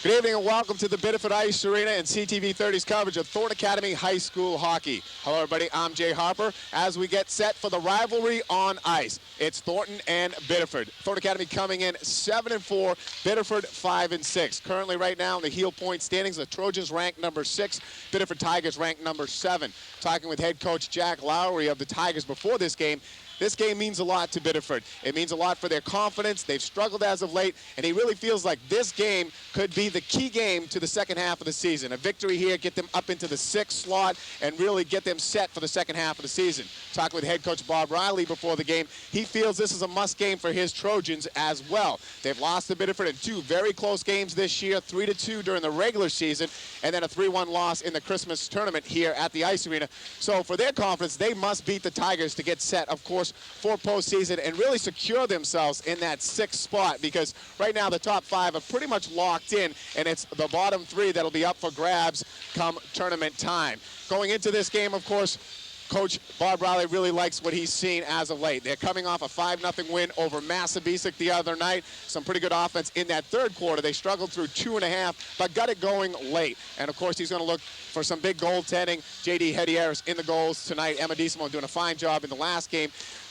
Good evening and welcome to the Biddeford Ice Arena and CTV 30's coverage of Thornton Academy High School hockey. Hello everybody, I'm Jay Harper. As we get set for the rivalry on ice, it's Thornton and Biddeford. Thornton Academy coming in 7-4, Biddeford 5-6. Currently right now in the heel point standings, the Trojans ranked number 6, Biddeford Tigers ranked number 7. Talking with head coach Jack Lowry of the Tigers before this game, this game means a lot to Biddeford. It means a lot for their confidence. They've struggled as of late, and he really feels like this game could be the key game to the second half of the season. A victory here, get them up into the 6th slot, and really get them set for the second half of the season. Talking with head coach Bob Riley before the game, he feels this is a must game for his Trojans as well. They've lost to Biddeford in 2 very close games this year, 3-2 during the regular season, and then a 3-1 loss in the Christmas tournament here at the Ice Arena. So for their confidence, they must beat the Tigers to get set, of course, for postseason and really secure themselves in that 6th spot, because right now the top 5 are pretty much locked in, and it's the bottom 3 that'll be up for grabs come tournament time. Going into this game, of course, Coach Bob Riley really likes what he's seen as of late. They're coming off a 5-0 win over Massabesic the other night. Some pretty good offense in that third quarter. They struggled through 2.5, but got it going late. And, of course, he's going to look for some big goaltending. J.D. Hedieris in the goals tonight. Emma DeSimone doing a fine job in the last game.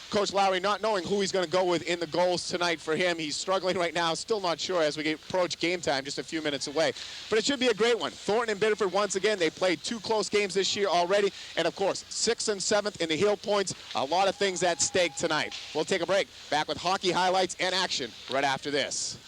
Coach Lowry not knowing who he's going to go with in the goals tonight for him. He's struggling right now, still not sure as we approach game time, just a few minutes away. But it should be a great one. Thornton and Biddeford, once again, they played 2 close games this year already. And, of course, 6th and 7th in the heel points. A lot of things at stake tonight. We'll take a break. Back with hockey highlights and action right after this.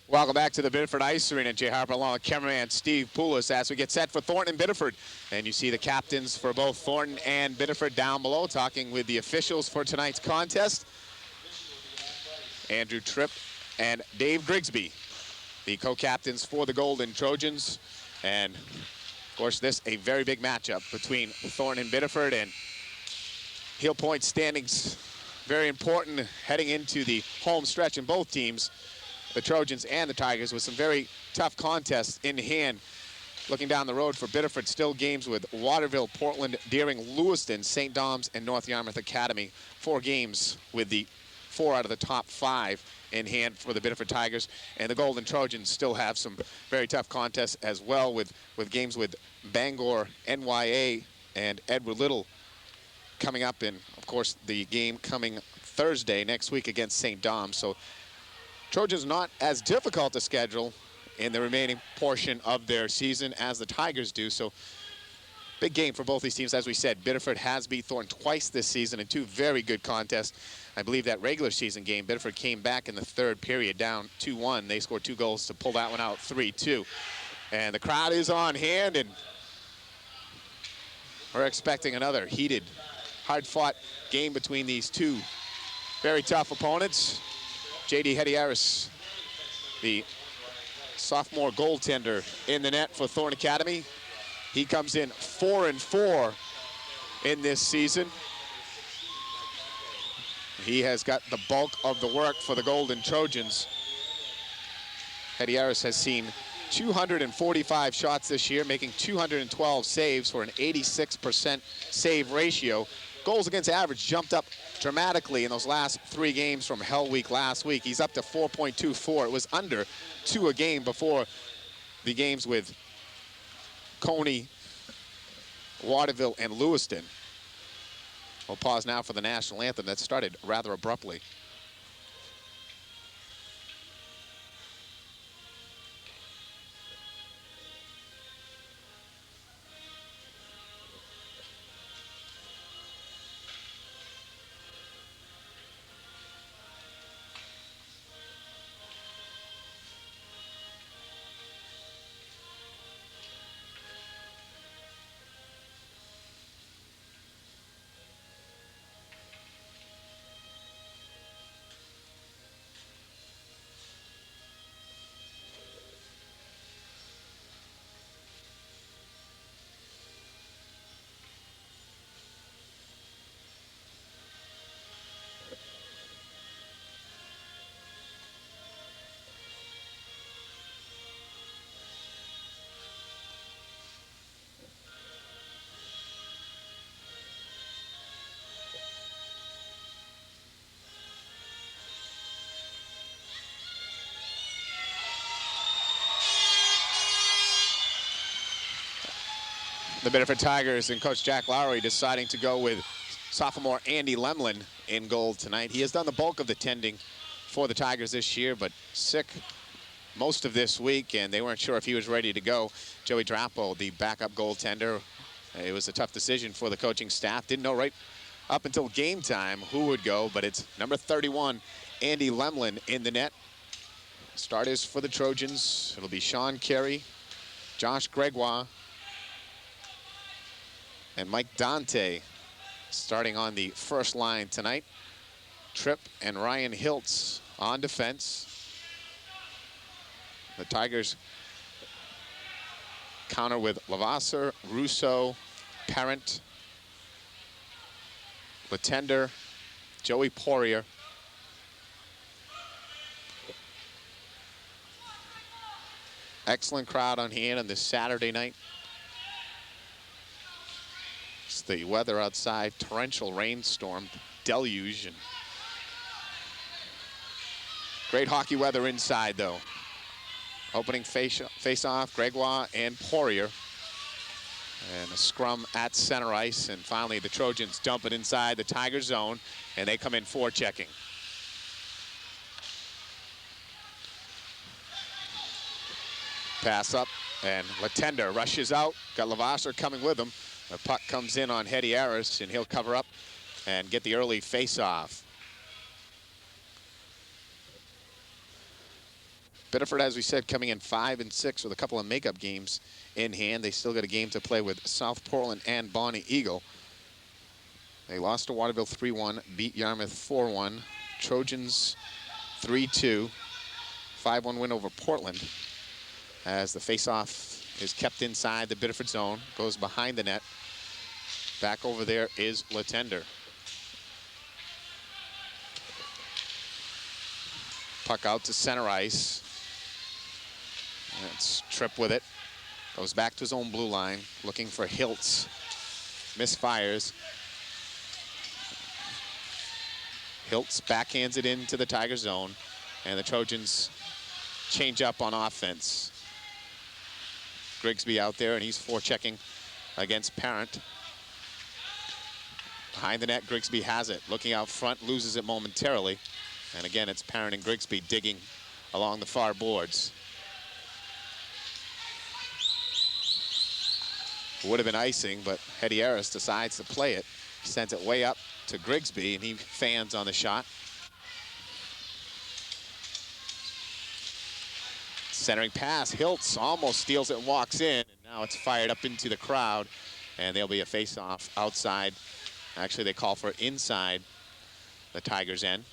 Welcome back to the Biddeford Ice Arena. Jay Harper along with cameraman Steve Poulos as we get set for Thornton and Biddeford. And you see the captains for both Thornton and Biddeford down below talking with the officials for tonight's contest. Andrew Tripp and Dave Grigsby, the co-captains for the Golden Trojans. And, of course, this a very big matchup between Thornton and Biddeford. And heel point standings, very important heading into the home stretch in both teams, the Trojans and the Tigers, with some very tough contests in hand. Looking down the road for Biddeford, still games with Waterville, Portland, Deering, Lewiston, St. Dom's, and North Yarmouth Academy. 4 games with the 4 out of the top 5 in hand for the Biddeford Tigers. And the Golden Trojans still have some very tough contests as well, with games with Bangor, NYA, and Edward Little coming up, and of course the game coming Thursday next week against St. Dom's. So Trojans not as difficult to schedule in the remaining portion of their season as the Tigers do. So big game for both these teams. As we said, Biddeford has beat Thornton twice this season in 2 very good contests. I believe that regular season game, Biddeford came back in the 3rd period down 2-1. They scored 2 goals to pull that one out 3-2. And the crowd is on hand, and we're expecting another heated, hard-fought game between these 2 very tough opponents. J.D. Hedieris, the sophomore goaltender in the net for Thornton Academy. He comes in 4-4 in this season. He has got the bulk of the work for the Golden Trojans. Hedieris has seen 245 shots this year, making 212 saves for an 86% save ratio. Goals against average jumped up dramatically in those last 3 games from Hell Week last week. He's up to 4.24. It was under 2 a game before the games with Coney, Waterville, and Lewiston. We'll pause now for the national anthem that started rather abruptly. The Biddeford Tigers and Coach Jack Lowry deciding to go with sophomore Andy Lemlin in goal tonight. He has done the bulk of the tending for the Tigers this year, but sick most of this week, and they weren't sure if he was ready to go. Joey Drapo, the backup goaltender, it was a tough decision for the coaching staff. Didn't know right up until game time who would go, but it's number 31, Andy Lemlin, in the net. Starters for the Trojans, it'll be Sean Carey, Josh Gregoire, and Mike Dante starting on the first line tonight. Tripp and Ryan Hiltz on defense. The Tigers counter with Lavasser, Russo, Parent, Latender, Joey Poirier. Excellent crowd on hand on this Saturday night. It's the weather outside, torrential rainstorm, deluge, and great hockey weather inside though. Opening face-off, Gregoire and Poirier. And a scrum at center ice, and finally the Trojans dump it inside the Tiger zone, and they come in forechecking. Pass up, and Latender rushes out. Got Lavasser coming with him. The puck comes in on Hedy Harris, and he'll cover up and get the early face-off. Biddeford, as we said, coming in 5-6 with a couple of makeup games in hand. They still got a game to play with South Portland and Bonnie Eagle. They lost to Waterville 3-1, beat Yarmouth 4-1. Trojans 3-2, 5-1 win over Portland. As the faceoff is kept inside the Biddeford zone, goes behind the net. Back over there is Latender. Puck out to center ice. It's Tripp with it. Goes back to his own blue line, looking for Hiltz. Misfires. Hiltz backhands it into the Tiger zone, and the Trojans change up on offense. Grigsby out there, and he's forechecking against Parent. Behind the net, Grigsby has it. Looking out front, loses it momentarily. And again, it's Parent and Grigsby digging along the far boards. Would have been icing, but Hedy Harris decides to play it. He sends it way up to Grigsby, and he fans on the shot. Centering pass, Hiltz almost steals it and walks in, and now it's fired up into the crowd, and there'll be a face-off outside. Actually, they call for it inside the Tigers' end.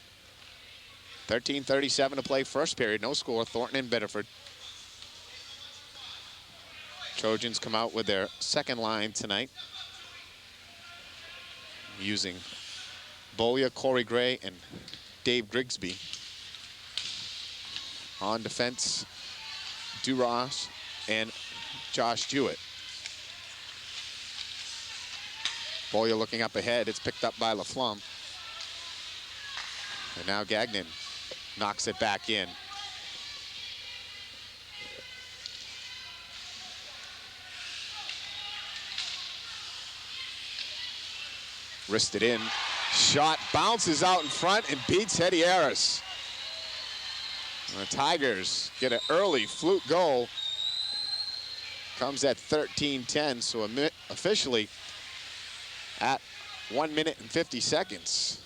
13:37 to play, first period, no score, Thornton and Biddeford. Trojans come out with their second line tonight, using Bolia, Corey Gray, and Dave Grigsby. On defense, Duras and Josh Jewett. Bolia looking up ahead, it's picked up by Laflamme. And now Gagnon knocks it back in. Wristed in, shot bounces out in front and beats Hedy Harris. The Tigers get an early fluke goal. Comes at 13:10, so officially at 1 minute and 50 seconds.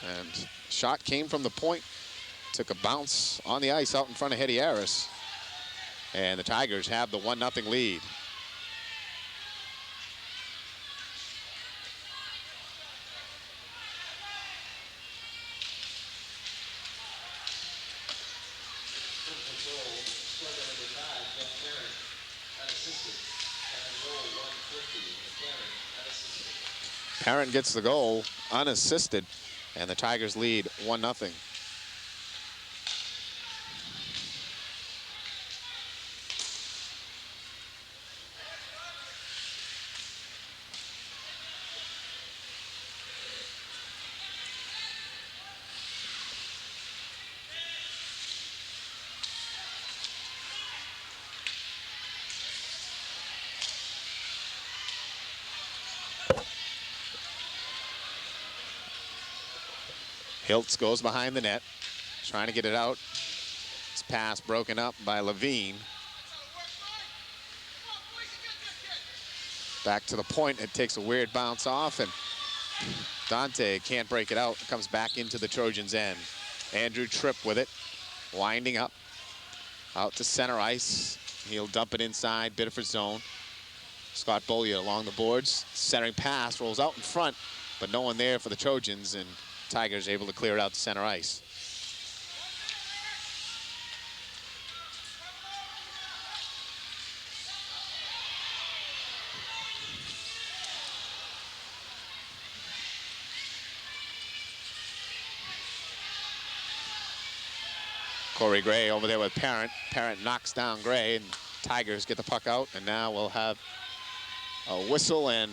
And shot came from the point, took a bounce on the ice out in front of Hedy Harris. And the Tigers have the 1-0 lead. Parent gets the goal unassisted, and the Tigers lead 1-0. Hiltz goes behind the net, trying to get it out. His pass broken up by Levine. Back to the point, it takes a weird bounce off, and Dante can't break it out. It comes back into the Trojans' end. Andrew Tripp with it, winding up. Out to center ice. He'll dump it inside Biddeford zone. Scott Beaulieu along the boards. Centering pass, rolls out in front, but no one there for the Trojans, and Tigers able to clear it out to center ice. Corey Gray over there with Parent. Parent knocks down Gray, and Tigers get the puck out, and now we'll have a whistle and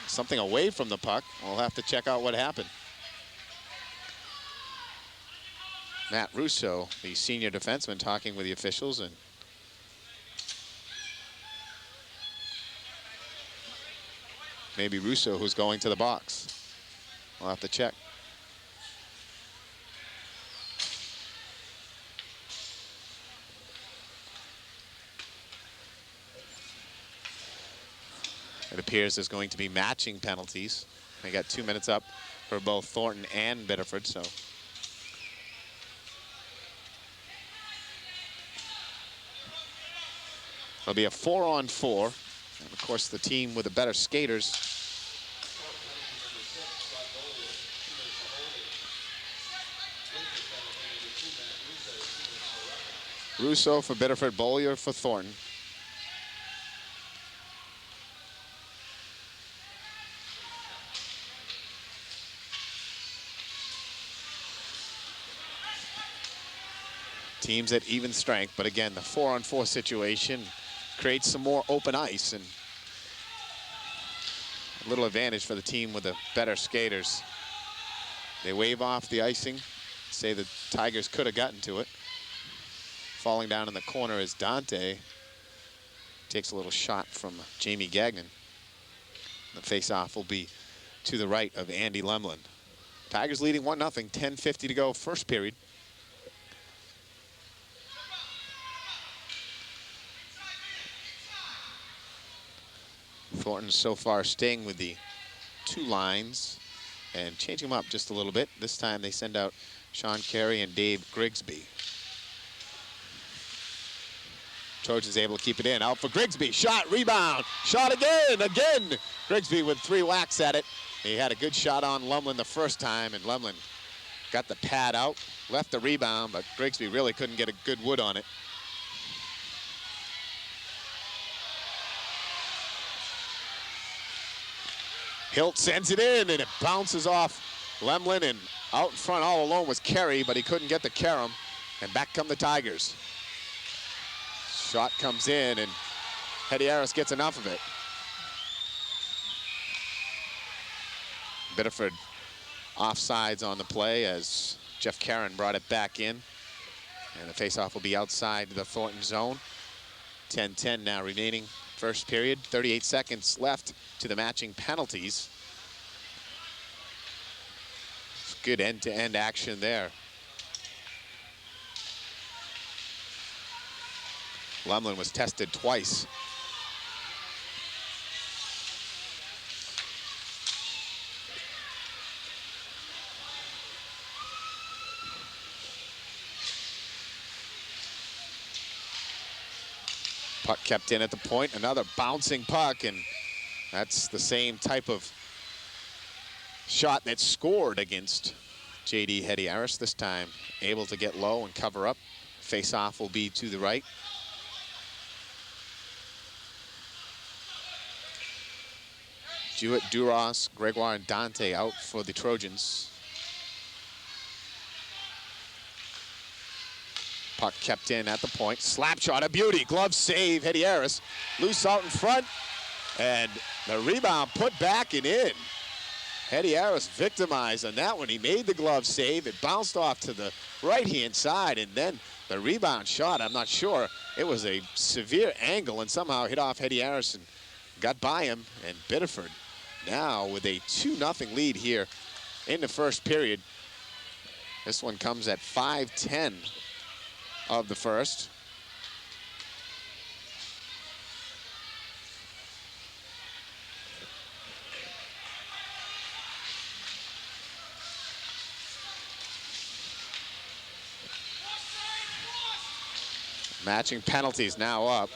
something away from the puck. We'll have to check out what happened. Matt Russo, the senior defenseman, talking with the officials, and maybe Russo who's going to the box. We'll have to check. It appears there's going to be matching penalties. They got 2 minutes up for both Thornton and Biddeford, so. It'll be a 4-on-4. And of course, the team with the better skaters. Russo for Biddeford, Beaulieu for Thornton. Teams at even strength, but again, the 4-on-4 situation creates some more open ice and a little advantage for the team with the better skaters. They wave off the icing, say the Tigers could have gotten to it. Falling down in the corner is Dante. Takes a little shot from Jamie Gagnon. The face-off will be to the right of Andy Lemlin. Tigers leading 1-0, 10:50 to go, first period. Thornton so far staying with the 2 lines and changing them up just a little bit. This time they send out Sean Carey and Dave Grigsby. Trojans able to keep it in. Out for Grigsby. Shot, rebound. Shot again. Grigsby with 3 whacks at it. He had a good shot on Lumlin the first time, and Lumlin got the pad out, left the rebound, but Grigsby really couldn't get a good wood on it. Hilt sends it in, and it bounces off Lemlin, and out in front all alone was Carey, but he couldn't get the carom, and back come the Tigers. Shot comes in, and Hedieris gets enough of it. Biddeford offsides on the play as Jeff Caron brought it back in, and the faceoff will be outside the Thornton zone. 10-10 now remaining. First period, 38 seconds left to the matching penalties. Good end-to-end action there. Lumlin was tested twice. Puck kept in at the point, another bouncing puck, and that's the same type of shot that scored against J.D. Hedieris. This time able to get low and cover up. Face-off will be to the right. Jewett, Duras, Gregoire, and Dante out for the Trojans. Puck kept in at the point. Slap shot, a beauty. Glove save, Hedieris. Loose out in front. And the rebound put back and in. Hedieris victimized on that one. He made the glove save. It bounced off to the right-hand side. And then the rebound shot, I'm not sure. It was a severe angle and somehow hit off Hedieris and got by him. And Biddeford now with a 2-0 lead here in the first period. This one comes at 5:10 of the first. Matching penalties now up.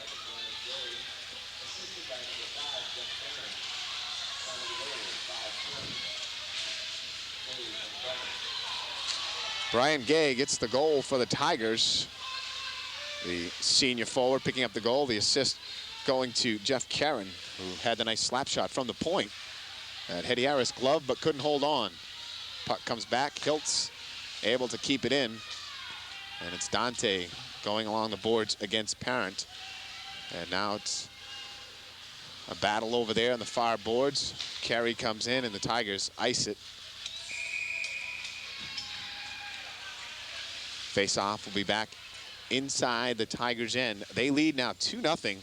Brian Gay gets the goal for the Tigers. The senior forward picking up the goal. The assist going to Jeff Caron, who had the nice slap shot from the point. That Hediaris glove, but couldn't hold on. Puck comes back. Hiltz able to keep it in. And it's Dante going along the boards against Parent. And now it's a battle over there on the far boards. Carey comes in and the Tigers ice it. Face-off will be back inside the Tigers' end. They lead now 2-0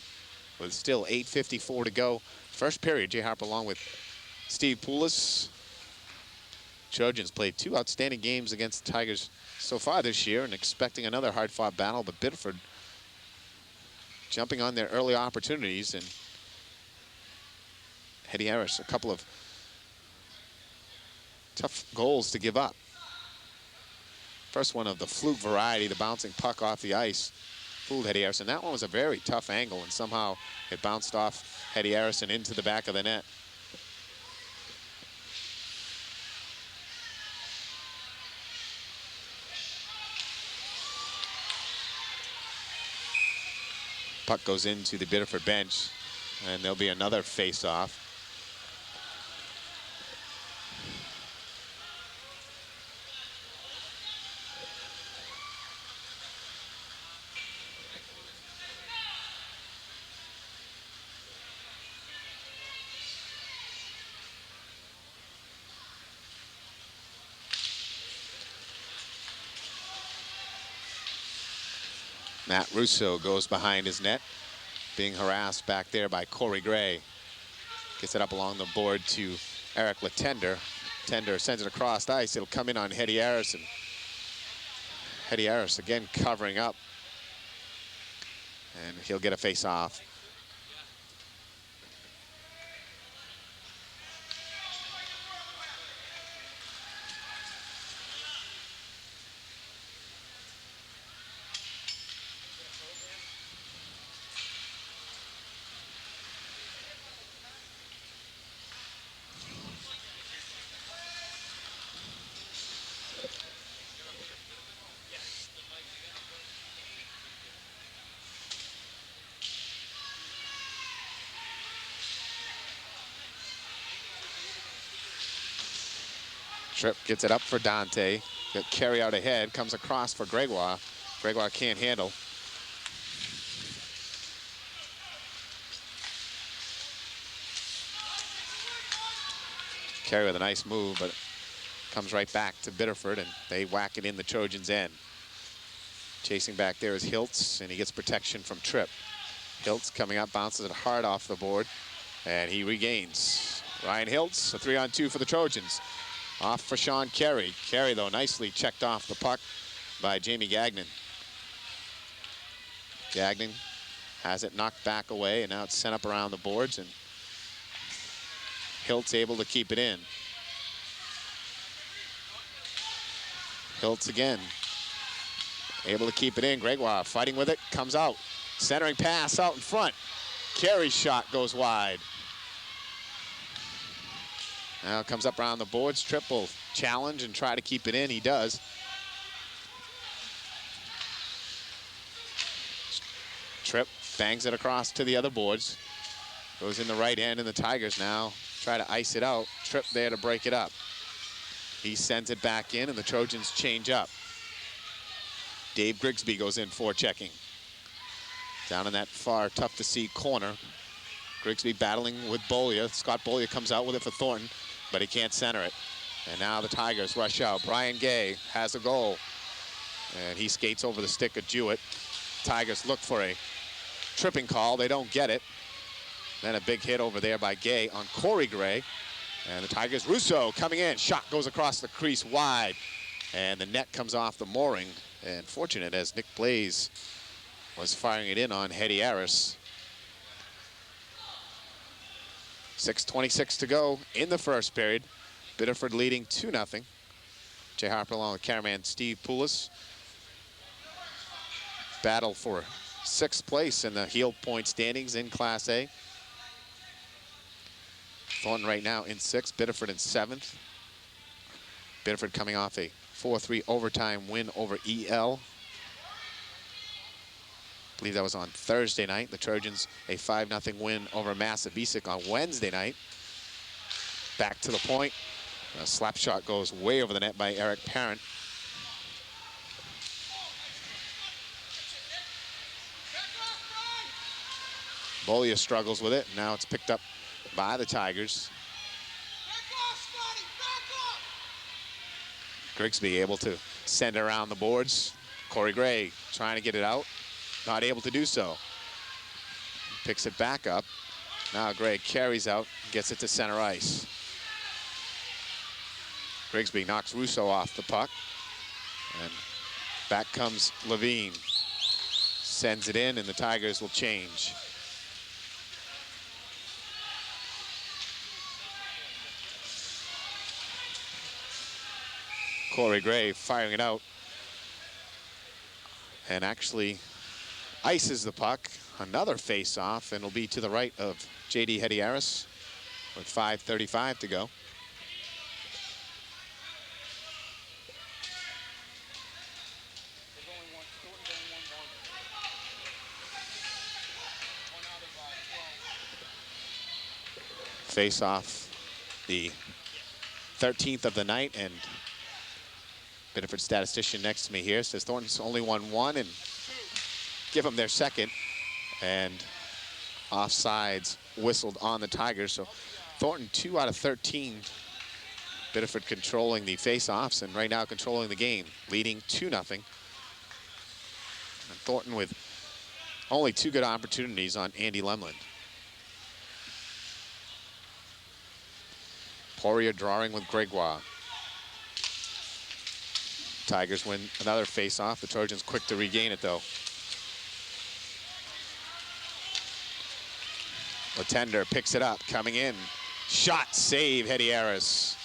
with still 8:54 to go. First period, Jay Harper along with Steve Poulos. Trojans played 2 outstanding games against the Tigers so far this year and expecting another hard-fought battle, but Biddeford jumping on their early opportunities, and Hediaris a couple of tough goals to give up. First one of the fluke variety, the bouncing puck off the ice, fooled Hediaris, and that one was a very tough angle, and somehow it bounced off Hediaris and into the back of the net. Puck goes into the Biddeford bench, and there'll be another face-off. Matt Russo goes behind his net, being harassed back there by Corey Gray. Gets it up along the board to Eric Latender. Tender sends it across ice. It'll come in on Hediaris, and Hediaris again covering up. And he'll get a face-off. Tripp gets it up for Dante. Got Carey out ahead, comes across for Gregoire. Gregoire can't handle. Carey with a nice move, but comes right back to Biddeford, and they whack it in the Trojans' end. Chasing back there is Hiltz, and he gets protection from Tripp. Hiltz coming up, bounces it hard off the board, and he regains. Ryan Hiltz, a 3-on-2 for the Trojans. Off for Sean Carey. Carey, though, nicely checked off the puck by Jamie Gagnon. Gagnon has it knocked back away, and now it's sent up around the boards, and Hiltz able to keep it in. Hiltz again, able to keep it in. Gregoire fighting with it, comes out. Centering pass out in front. Carey's shot goes wide. Now it comes up around the boards. Tripp will challenge and try to keep it in. He does. Tripp bangs it across to the other boards. Goes in the right end, and the Tigers now try to ice it out. Tripp there to break it up. He sends it back in, and the Trojans change up. Dave Grigsby goes in for checking. Down in that far, tough-to-see corner. Grigsby battling with Bollia. Scott Bollia comes out with it for Thornton, but he can't center it. And now the Tigers rush out. Brian Gay has a goal, and he skates over the stick of Jewett. Tigers look for a tripping call. They don't get it. Then a big hit over there by Gay on Corey Gray. And the Tigers, Russo coming in. Shot goes across the crease wide. And the net comes off the mooring. And fortunate as Nick Blaze was firing it in on Hetty Harris. 6:26 to go in the first period. Biddeford leading 2-0. Jay Harper along with cameraman Steve Poulos. Battle for 6th place in the heel point standings in Class A. Thornton right now in 6th, Biddeford in 7th. Biddeford coming off a 4-3 overtime win over EL. I believe that was on Thursday night. The Trojans a 5-0 win over Massabesic on Wednesday night. Back to the point. A slap shot goes way over the net by Eric Parent. Bolia struggles with it. Now it's picked up by the Tigers. Grigsby able to send it around the boards. Corey Gray trying to get it out. Not able to do so. Picks it back up. Now Gray carries out, gets it to center ice. Grigsby knocks Russo off the puck. And back comes Levine. Sends it in, and the Tigers will change. Corey Gray firing it out. And actually ices the puck. Another face-off, and it'll be to the right of J.D. Hetty Harris with 5:35 to go. Face-off, the 13th of the night, and Biddeford statistician next to me here says Thornton's only won 1 and give them their 2nd. And offsides whistled on the Tigers. So Thornton 2 out of 13. Biddeford controlling the face-offs and right now controlling the game, leading 2-0. And Thornton with only 2 good opportunities on Andy Lemland. Poirier drawing with Gregoire. Tigers win another face-off. The Trojans quick to regain it, though. Latender picks it up, coming in. Shot, save, Hetty Harris.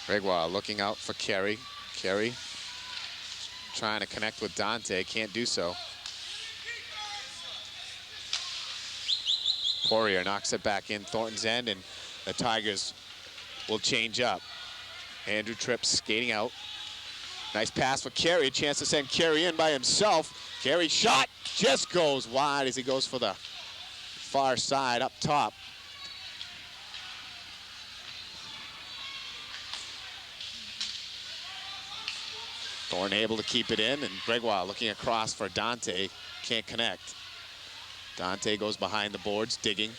Gregoire looking out for Carey. Carey trying to connect with Dante, can't do so. Poirier knocks it back in Thornton's end, and the Tigers will change up. Andrew Tripp skating out. Nice pass for Carey, a chance to send Carey in by himself. Carey shot just goes wide as he goes for the far side up top. Thornton able to keep it in, and Gregoire looking across for Dante, can't connect. Dante goes behind the boards, digging.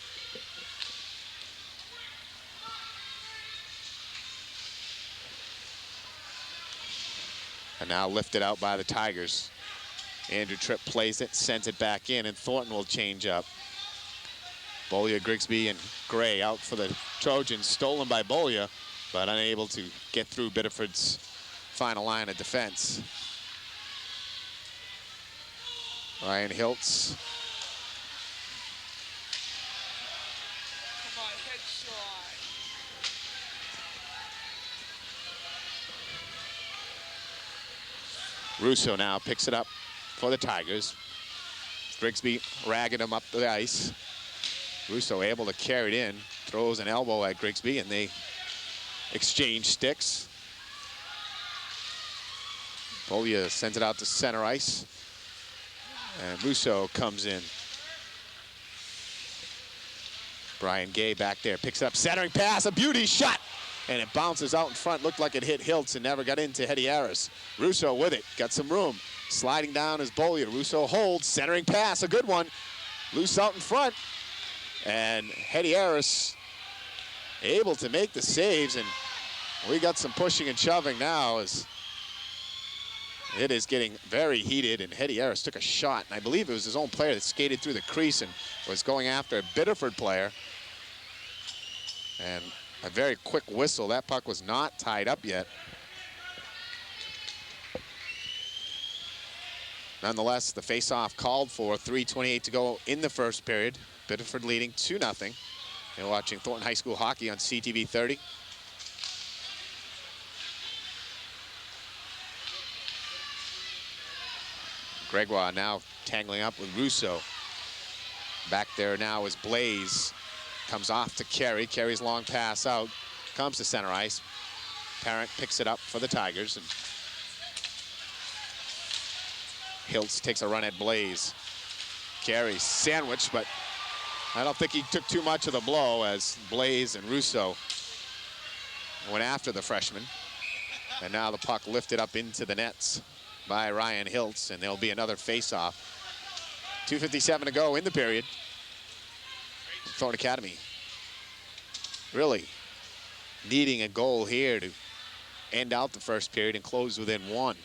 And now lifted out by the Tigers. Andrew Tripp plays it, sends it back in, and Thornton will change up. Bolia, Grigsby, and Gray out for the Trojans. Stolen by Bolia, but unable to get through Biddeford's final line of defense. Ryan Hiltz. Russo now picks it up for the Tigers. Grigsby ragging him up the ice. Russo able to carry it in, throws an elbow at Grigsby, and they exchange sticks. Bolia sends it out to center ice, and Russo comes in. Brian Gay back there, picks it up, centering pass, a beauty shot, and it bounces out in front. Looked like it hit Hiltz and never got into Hetty Harris. Russo with it, got some room. Sliding down is Bolia. Russo holds, centering pass, a good one. Loose out in front. And Hetty Harris able to make the saves, and we got some pushing and shoving now as It is getting very heated, and Hedy Harris took a shot, and I believe it was his own player that skated through the crease and was going after a Biddeford player. And a very quick whistle. That puck was not tied up yet. Nonetheless, the face-off called for. 3:28 to go in the first period. Biddeford leading 2-0. You're watching Thornton High School hockey on CTV 30. Gregoire now tangling up with Russo. Back there now is Blaze. Comes off to Carey. Carey's long pass out. Comes to center ice. Parent picks it up for the Tigers. And Hiltz takes a run at Blaze. Carey sandwiched, but I don't think he took too much of the blow as Blaze and Russo went after the freshman. And now the puck lifted up into the nets by Ryan Hiltz, and there'll be another face-off. 2:57 to go in the period. Thornton Academy really needing a goal here to end out the first period and close within one.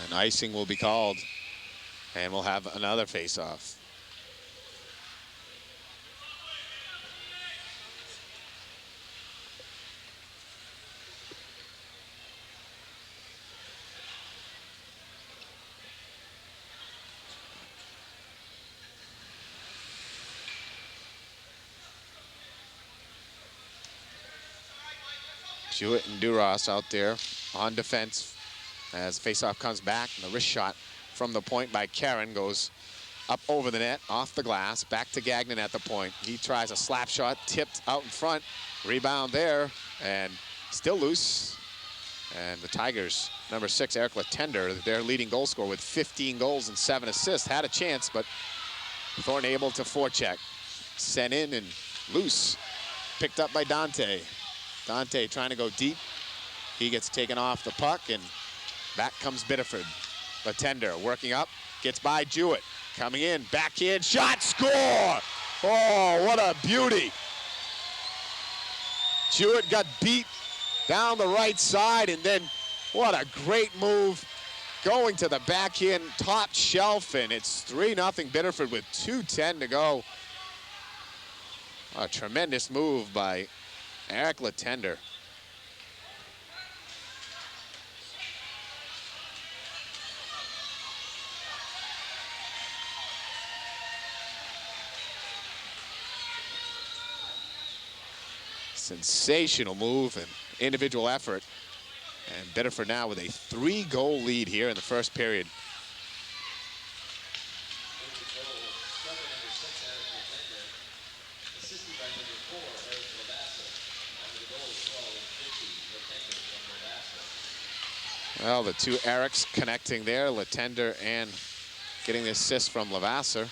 And icing will be called, and we'll have another face-off. Jewett and Duras out there on defense as face-off comes back, and the wrist shot from the point by Karen goes up over the net, off the glass, back to Gagnon at the point. He tries a slap shot, tipped out in front, rebound there, and still loose. And the Tigers, number 6, Eric Latender, their leading goal scorer with 15 goals and 7 assists, had a chance, but Thornton able to forecheck. Sent in and loose, picked up by Dante. Dante trying to go deep. He gets taken off the puck, and back comes Biddeford. Latender working up, gets by Jewett. Coming in, backhand shot, score! Oh, what a beauty. Jewett got beat down the right side, and then what a great move going to the backhand top shelf, and it's 3-0 Biddeford with 2:10 to go. A tremendous move by Eric Latender. Sensational move and individual effort. And Biddeford now with a 3-goal lead here in the first period. Well, the two Erics connecting there, Latender and getting the assist from Levasseur.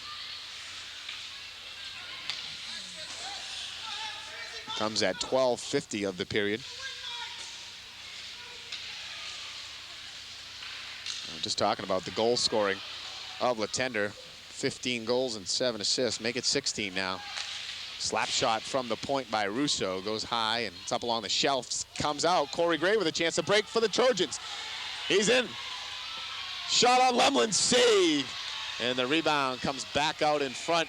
Comes at 12:50 of the period. I'm just talking about the goal scoring of Latender. 15 goals and 7 assists, make it 16 now. Slap shot from the point by Russo, goes high and it's up along the shelves, comes out. Corey Gray with a chance to break for the Trojans. He's in. Shot on Lemlin, save. And the rebound comes back out in front.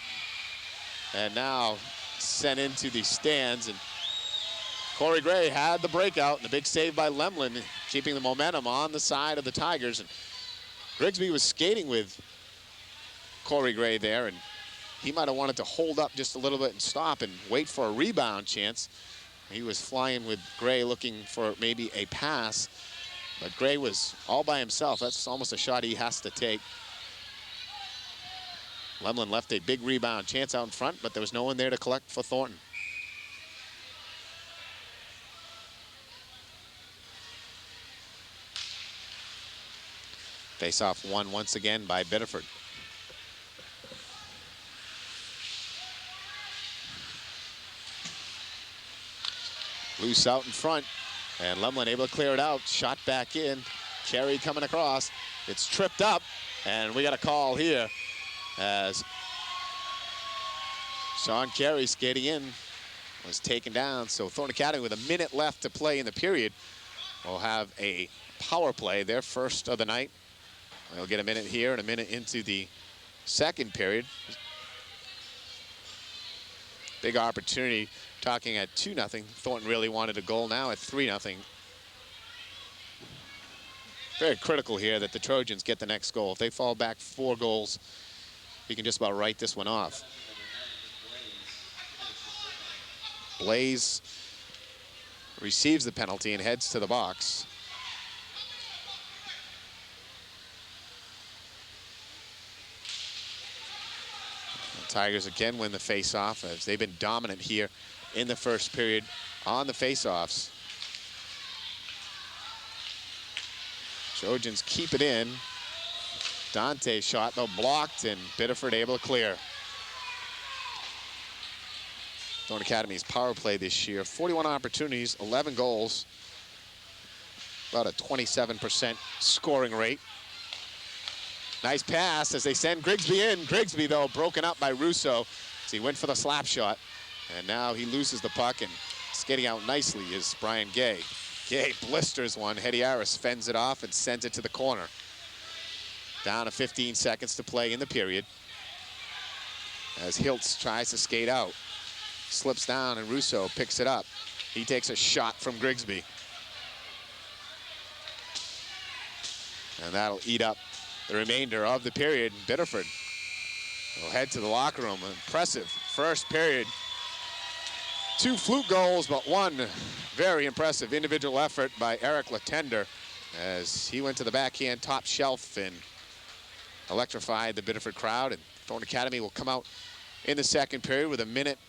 And now sent into the stands, and Corey Gray had the breakout and a big save by Lemlin, keeping the momentum on the side of the Tigers. And Grigsby was skating with Corey Gray there, and he might have wanted to hold up just a little bit and stop and wait for a rebound chance. He was flying with Gray looking for maybe a pass, but Gray was all by himself. That's almost a shot he has to take. Lemlin left a big rebound chance out in front, but there was no one there to collect for Thornton. Face-off won once again by Biddeford. Loose out in front, and Lemlin able to clear it out. Shot back in, Carey coming across. It's tripped up, and we got a call here as Sean Carey skating in was taken down. So Thornton Academy with a minute left to play in the period will have a power play, their first of the night. They'll get a minute here and a minute into the second period. Big opportunity, talking at 2-0. Thornton really wanted a goal now at 3-0. Very critical here that the Trojans get the next goal. If they fall back 4 goals, we can just about write this one off. Blaze receives the penalty and heads to the box. The Tigers again win the face-off as they've been dominant here in the first period on the face-offs. Trojans keep it in. Dante's shot, though, blocked, and Biddeford able to clear. Thornton Academy's power play this year, 41 opportunities, 11 goals, about a 27% scoring rate. Nice pass as they send Grigsby in. Grigsby, though, broken up by Russo as he went for the slap shot. And now he loses the puck, and skating out nicely is Brian Gay. Gay blisters one. Hetty Harris fends it off and sends it to the corner. Down to 15 seconds to play in the period as Hiltz tries to skate out. Slips down and Russo picks it up. He takes a shot from Grigsby. And that'll eat up the remainder of the period. Biddeford will head to the locker room. Impressive first period. 2 fluke goals, but 1 very impressive individual effort by Eric Latender as he went to the backhand top shelf and electrified the Biddeford crowd. And Thornton Academy will come out in the second period with a minute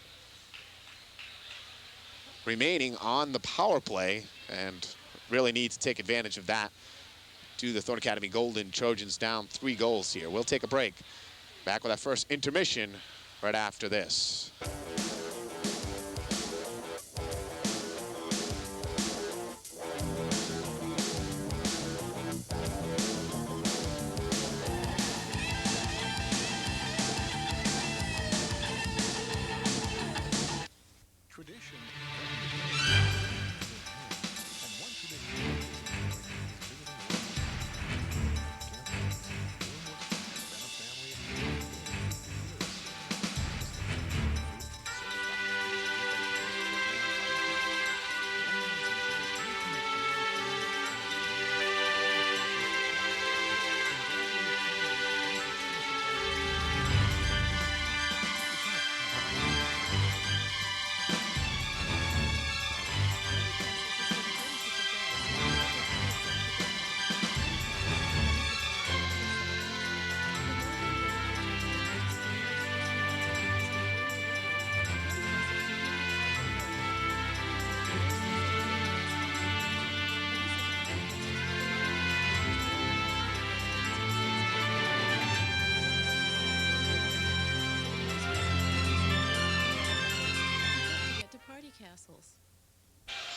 remaining on the power play and really need to take advantage of that. To the Thornton Academy Golden Trojans down 3 goals here. We'll take a break. Back with our first intermission right after this.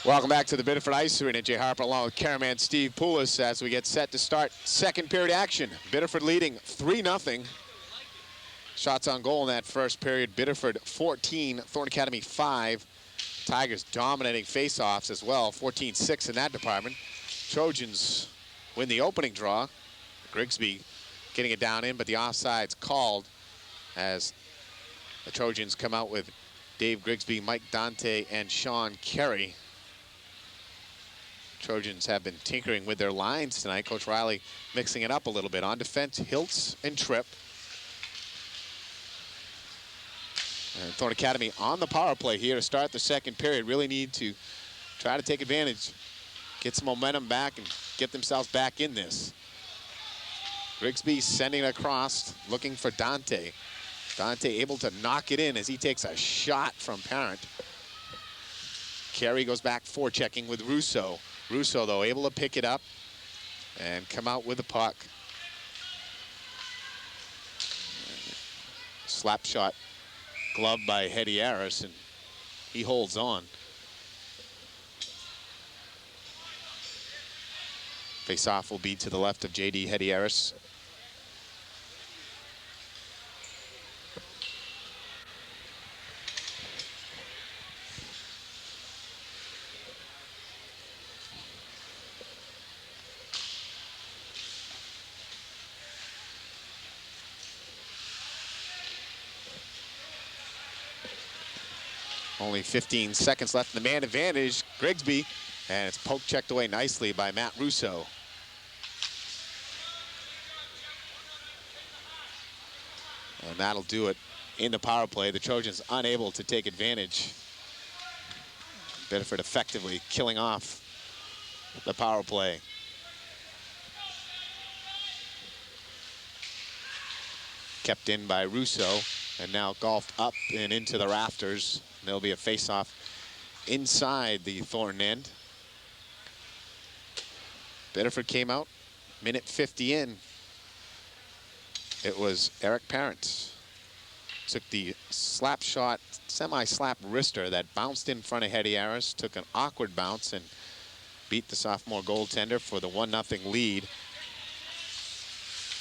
Welcome back to the Biddeford Ice Arena. Jay Harper along with cameraman Steve Poulos as we get set to start second period action. Biddeford leading 3-0. Shots on goal in that first period. Biddeford 14, Thornton Academy 5. Tigers dominating face-offs as well, 14-6 in that department. Trojans win the opening draw. Grigsby getting it down in, but the offside's called as the Trojans come out with Dave Grigsby, Mike Dante, and Sean Carey. Trojans have been tinkering with their lines tonight. Coach Riley mixing it up a little bit. On defense, Hiltz and Tripp. And Thornton Academy on the power play here to start the second period. Really need to try to take advantage, get some momentum back, and get themselves back in this. Grigsby sending it across, looking for Dante. Dante able to knock it in as he takes a shot from Parent. Carey goes back forechecking with Russo. Russo, though, able to pick it up and come out with the puck. Slap shot gloved by Hetty Harris, and he holds on. Face-off will be to the left of J.D. Hedieris. Only 15 seconds left in the man advantage. Grigsby, and it's poke checked away nicely by Matt Russo. And that'll do it in the power play. The Trojans unable to take advantage. Biddeford effectively killing off the power play. Kept in by Russo, and now golfed up and into the rafters. And there'll be a face-off inside the Thornton end. Biddeford came out, minute 50 in. It was Eric Parent. Took the slap shot, semi-slap wrister that bounced in front of Hedieris, took an awkward bounce and beat the sophomore goaltender for the 1-0 lead.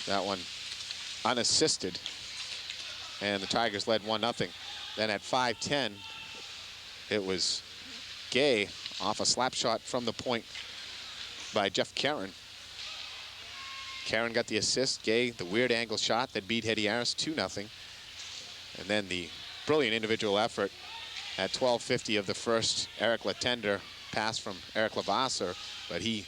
That one unassisted, and the Tigers led 1-0. Then at 5:10, it was Gay off a slap shot from the point by Jeff Karen. Karen got the assist. Gay, the weird angle shot that beat Hedieris 2-0. And then the brilliant individual effort at 12:50 of the first. Eric Latender pass from Eric Lavasser, but he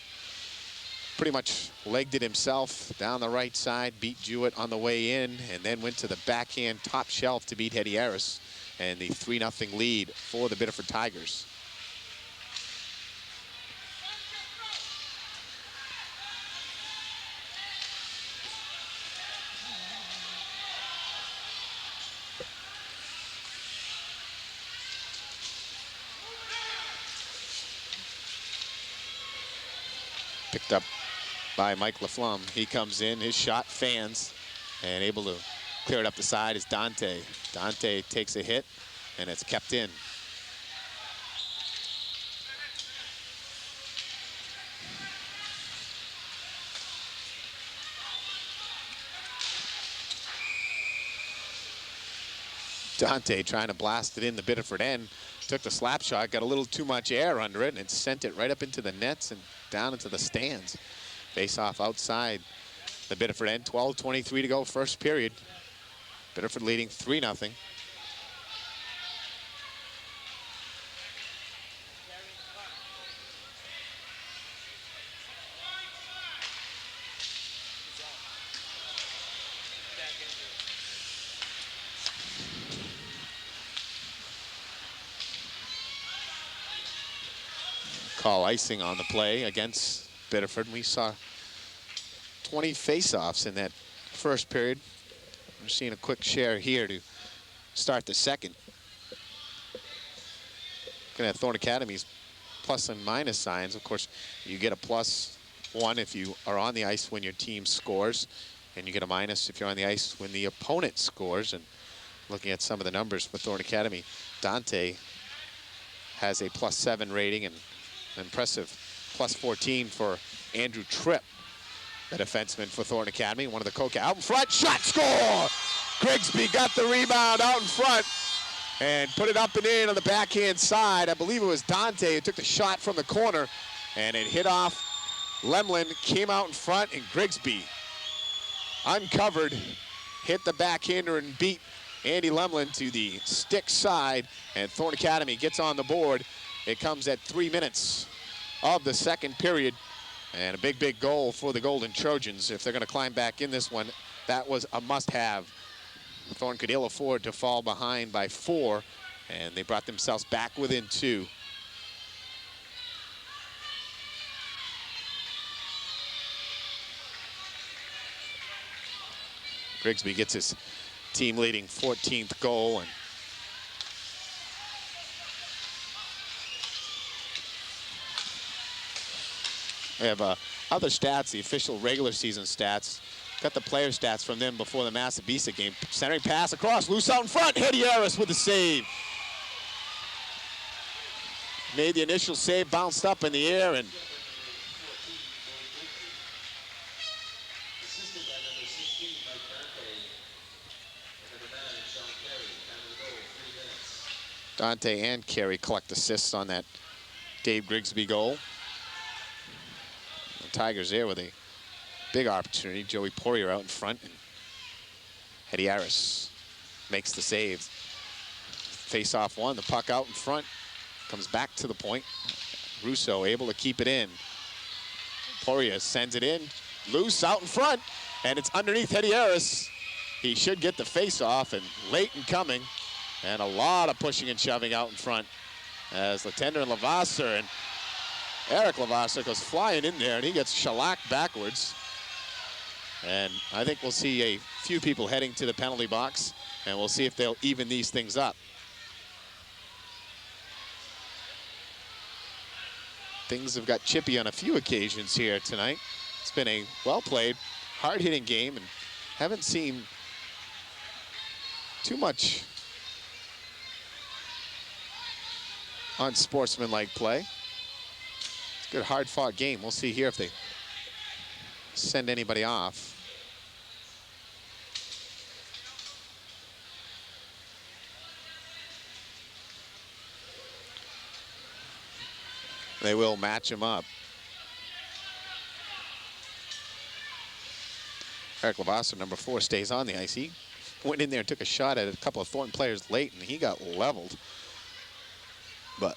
pretty much legged it himself down the right side, beat Jewett on the way in, and then went to the backhand top shelf to beat Hedieris, and the 3-0 lead for the Biddeford Tigers. Picked up by Mike Laflamme. He comes in, his shot fans, and able to clear it up the side is Dante. Dante takes a hit, and it's kept in. Dante trying to blast it in the Biddeford end. Took the slap shot, got a little too much air under it, and it sent it right up into the nets and down into the stands. Face off outside the Biddeford end. 12:23 to go, first period. Biddeford leading 3-0. Call icing on the play against Biddeford. We saw 20 face-offs in that first period. We're seeing a quick share here to start the second. Looking at Thorn Academy's plus and minus signs. Of course, you get a +1 if you are on the ice when your team scores, and you get a minus if you're on the ice when the opponent scores. And looking at some of the numbers for Thorn Academy, Dante has a +7 rating, and an impressive +14 for Andrew Tripp, the defenseman for Thornton Academy. One of the Coca out in front, shot, score! Grigsby got the rebound out in front and put it up and in on the backhand side. I believe it was Dante who took the shot from the corner, and it hit off Lemlin, came out in front, and Grigsby uncovered, hit the backhander and beat Andy Lemlin to the stick side, and Thornton Academy gets on the board. It comes at 3 minutes of the second period, and a big, big goal for the Golden Trojans. If they're going to climb back in this one, that was a must-have. Thornton could ill afford to fall behind by 4, and they brought themselves back within 2. Grigsby gets his team-leading 14th goal, and we have other stats, the official regular season stats. Got the player stats from them before the Massabisa game. Centering pass across, loose out in front. Hedieris with the save. Made the initial save, bounced up in the air, and Dante and Carey collect assists on that Dave Grigsby goal. The Tigers there with a big opportunity. Joey Poirier out in front. And Hedy Harris makes the save. Face-off one, the puck out in front. Comes back to the point. Russo able to keep it in. Poirier sends it in. Loose out in front. And it's underneath Hedy Harris. He should get the face-off, and late in coming. And a lot of pushing and shoving out in front as Latender and Levasseur, and Eric Levasseur goes flying in there, and he gets shellacked backwards. And I think we'll see a few people heading to the penalty box, and we'll see if they'll even these things up. Things have got chippy on a few occasions here tonight. It's been a well-played, hard-hitting game, and haven't seen too much unsportsmanlike play. It's a good, hard-fought game. We'll see here if they send anybody off. They will match him up. Eric Levasseur, number 4, stays on the ice. He went in there and took a shot at a couple of Thornton players late, and he got leveled. But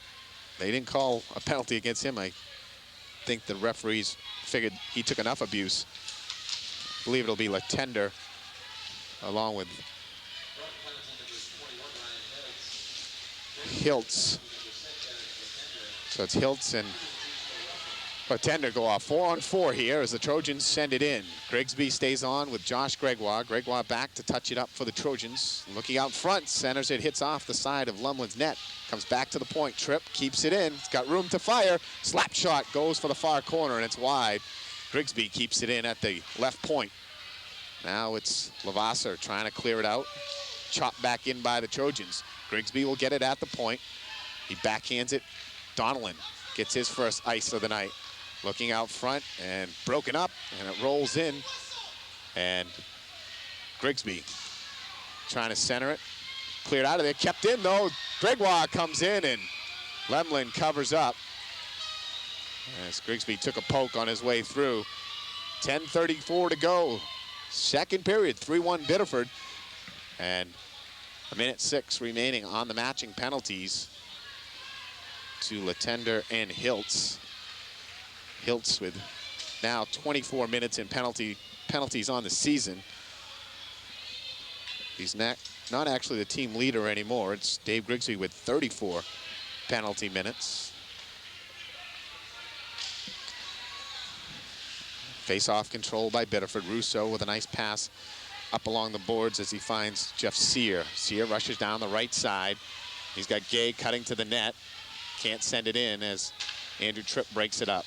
they didn't call a penalty against him. I think the referees figured he took enough abuse. I believe it'll be Latender along with Hiltz. So it's Hiltz and Latender go off. 4-on-4 here as the Trojans send it in. Grigsby stays on with Josh Gregoire. Gregoire back to touch it up for the Trojans. Looking out front, centers it, hits off the side of Lumlin's net. Comes back to the point, Tripp keeps it in. It's got room to fire. Slap shot goes for the far corner, and it's wide. Grigsby keeps it in at the left point. Now it's Levasseur trying to clear it out. Chopped back in by the Trojans. Grigsby will get it at the point. He backhands it. Donnellan gets his first ice of the night. Looking out front and broken up, and it rolls in. And Grigsby trying to center it. Cleared out of there, kept in though. Gregoire comes in and Lemlin covers up. As Grigsby took a poke on his way through. 10:34 to go. Second period, 3-1 Biddeford. And 1:06 remaining on the matching penalties to Latender and Hiltz. Hiltz with now 24 minutes in penalties on the season. He's not actually the team leader anymore. It's Dave Grigsby with 34 penalty minutes. Face-off control by Biddeford. Russo with a nice pass up along the boards as he finds Jeff Sear. Sear rushes down the right side. He's got Gay cutting to the net. Can't send it in as Andrew Tripp breaks it up.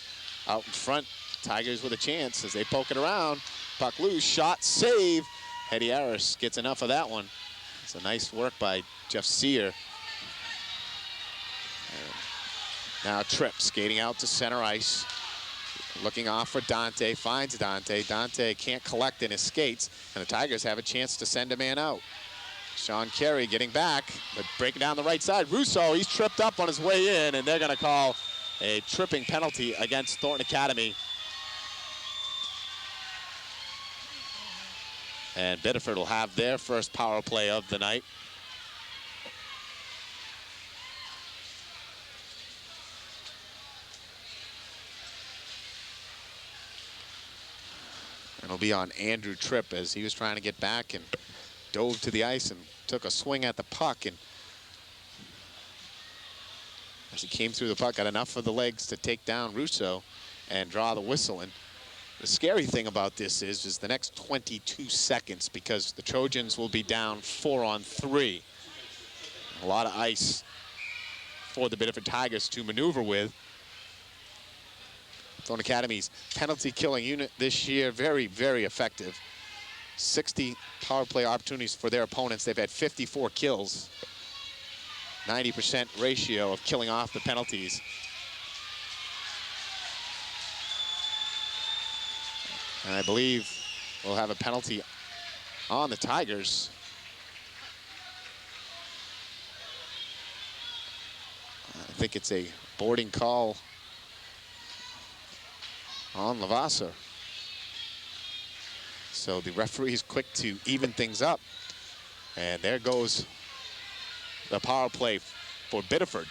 Out in front, Tigers with a chance as they poke it around. Puck loose, shot, save. Hedy Harris gets enough of that one. It's a nice work by Jeff Sear. Now Tripp skating out to center ice. Looking off for Dante, finds Dante. Dante can't collect in his skates, and the Tigers have a chance to send a man out. Sean Carey getting back, but breaking down the right side. Russo, he's tripped up on his way in, and they're gonna call a tripping penalty against Thornton Academy. And Biddeford will have their first power play of the night. And it'll be on Andrew Tripp as he was trying to get back and dove to the ice and took a swing at the puck, and as he came through the puck, got enough of the legs to take down Russo and draw the whistle. And the scary thing about this is the next 22 seconds, because the Trojans will be down 4-on-3. A lot of ice for the Biddeford Tigers to maneuver with. Thornton Academy's penalty killing unit this year, very, very effective. 60 power play opportunities for their opponents. They've had 54 kills. 90% ratio of killing off the penalties. And I believe we'll have a penalty on the Tigers. think it's a boarding call on Lavasser. So the referee is quick to even things up. And there goes the power play for Biddeford.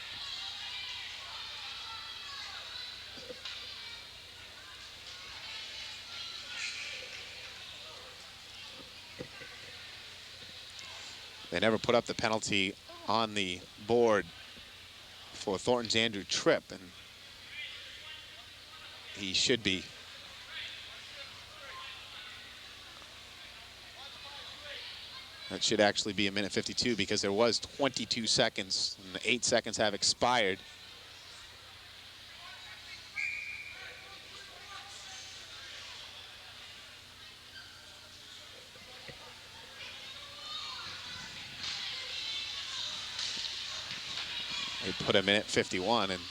They never put up the penalty on the board for Thornton's Andrew Tripp, and he should be. That should actually be a minute 52 because there was 22 seconds and the 8 seconds have expired. They put a minute 51 and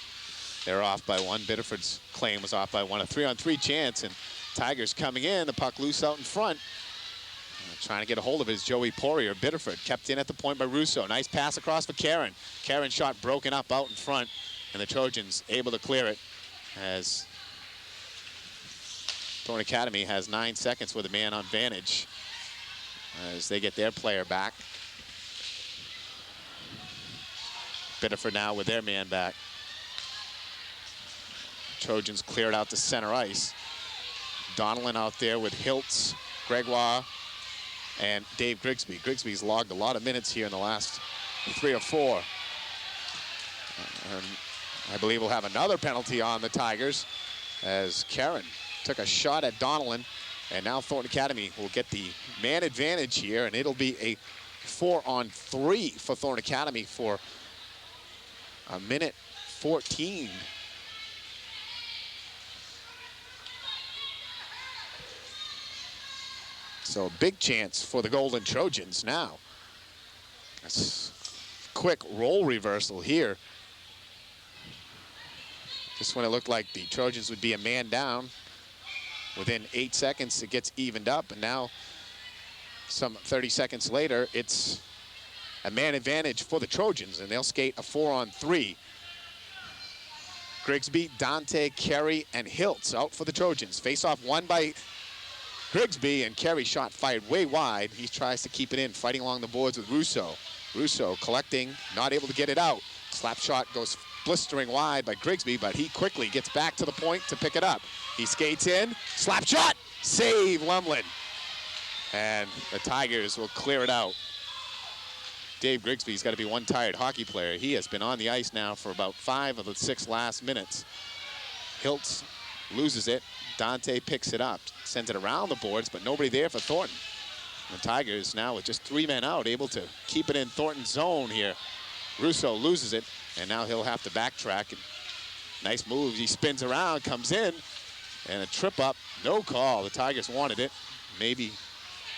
they're off by one. Biddeford's claim was off by one. A 3-on-3 chance, and Tigers coming in, the puck loose out in front. Trying to get a hold of it is Joey Poirier. Biddeford kept in at the point by Russo. Nice pass across for Karen. Karen's shot broken up out in front, and the Trojans able to clear it as Thorn Academy has 9 seconds with a man on advantage as they get their player back. Biddeford now with their man back. Trojans cleared out to center ice. Donnellan out there with Hiltz, Gregoire, and Dave Grigsby. Grigsby's logged a lot of minutes here in the last 3 or 4. And I believe we'll have another penalty on the Tigers as Karen took a shot at Donnellan, and now Thornton Academy will get the man advantage here, and it'll be a 4-on-3 for Thornton Academy for a minute 14. So a big chance for the Golden Trojans now. That's quick role reversal here. Just when it looked like the Trojans would be a man down, within 8 seconds it gets evened up, and now some 30 seconds later it's a man advantage for the Trojans, and they'll skate a 4-on-3. Grigsby, Dante, Carey, and Hiltz out for the Trojans. Face-off won by Grigsby, and Carey shot fired way wide. He tries to keep it in, fighting along the boards with Russo. Russo collecting, not able to get it out. Slap shot goes blistering wide by Grigsby, but he quickly gets back to the point to pick it up. He skates in, slap shot, save Lumlin. And the Tigers will clear it out. Dave Grigsby's got to be one tired hockey player. He has been on the ice now for about 5 of the 6 last minutes. Hiltz loses it. Dante picks it up, sends it around the boards, but nobody there for Thornton. The Tigers now with just 3 men out, able to keep it in Thornton's zone here. Russo loses it, and now he'll have to backtrack. And nice move, he spins around, comes in, and a trip up, no call. The Tigers wanted it, maybe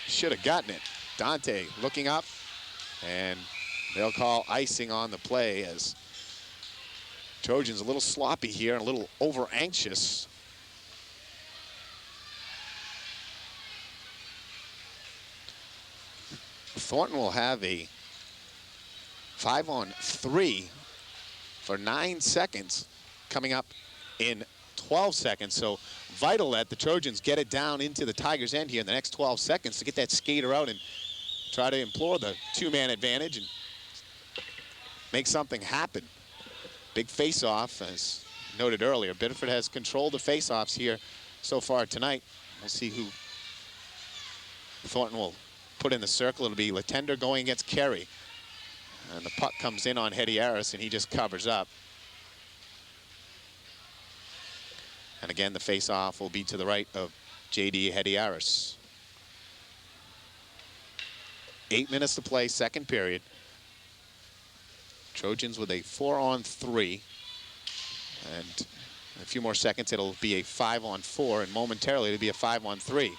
should have gotten it. Dante looking up, and they'll call icing on the play as Trojans a little sloppy here and a little over anxious. Thornton will have a 5-on-3 for 9 seconds coming up in 12 seconds. So vital that the Trojans get it down into the Tigers' end here in the next 12 seconds to get that skater out and try to implore the 2-man advantage and make something happen. Big face-off, as noted earlier. Biddeford has controlled the face-offs here so far tonight. We'll see who Thornton will put in the circle. It'll be Latender going against Carey. And the puck comes in on Hetty Harris, and he just covers up. And again, the face-off will be to the right of J.D. Hetty Harris. 8 minutes to play, second period. Trojans with a 4-on-3. And in a few more seconds, it'll be a 5-on-4, and momentarily it'll be a 5-on-3.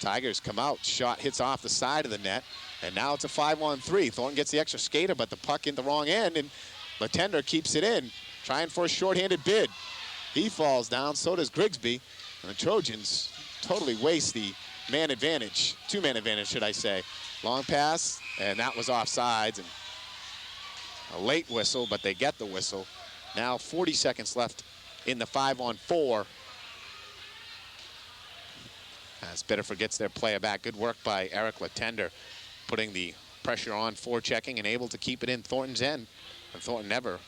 Tigers come out, shot hits off the side of the net, and now it's a 5-on-3. Thornton gets the extra skater, but the puck in the wrong end, and Latender keeps it in, trying for a shorthanded bid. He falls down, so does Grigsby, and the Trojans totally waste the man advantage, 2-man advantage, should I say. Long pass, and that was offsides, and a late whistle, but they get the whistle. Now 40 seconds left in the 5-on-4. As Biddeford gets their player back. Good work by Eric Latender, putting the pressure on, forechecking, and able to keep it in Thornton's end. And Thornton never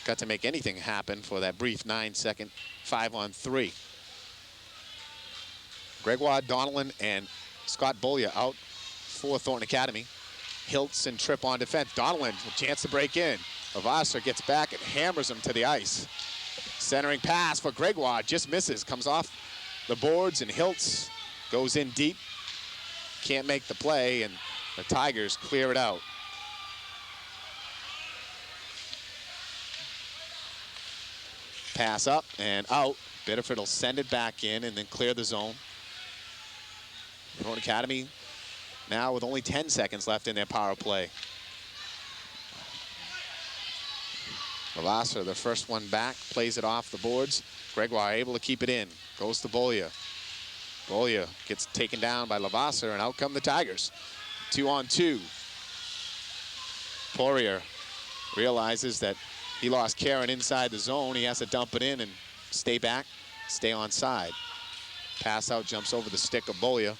got to make anything happen for that brief 9-second 5-on-3. Gregoire Donnellan and Scott Bollier out for Thornton Academy. Hiltz and Tripp on defense. Donnellan, a chance to break in. Lavasser gets back and hammers him to the ice. Centering pass for Gregoire, just misses, comes off the boards, and Hiltz goes in deep. Can't make the play, and the Tigers clear it out. Pass up and out. Biddeford will send it back in and then clear the zone. Thornton Academy now with only 10 seconds left in their power play. Lavasser, the first one back, plays it off the boards. Gregoire able to keep it in. Goes to Bollier. Bollier gets taken down by Lavasser, and out come the Tigers. 2-on-2. Poirier realizes that he lost Karen inside the zone. He has to dump it in and stay back, stay on side. Pass out, jumps over the stick of Bollier.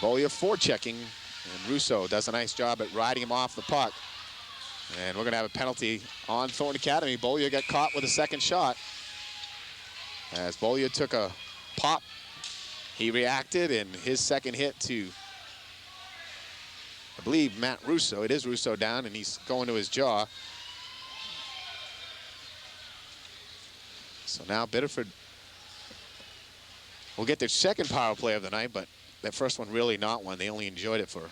Bollier forechecking, and Russo does a nice job at riding him off the puck. And we're going to have a penalty on Thornton Academy. Bollier got caught with a second shot. As Bollier took a pop, he reacted, and his second hit to, I believe, Matt Russo. It is Russo down, and he's going to his jaw. So now Biddeford will get their second power play of the night, but that first one really not one. They only enjoyed it for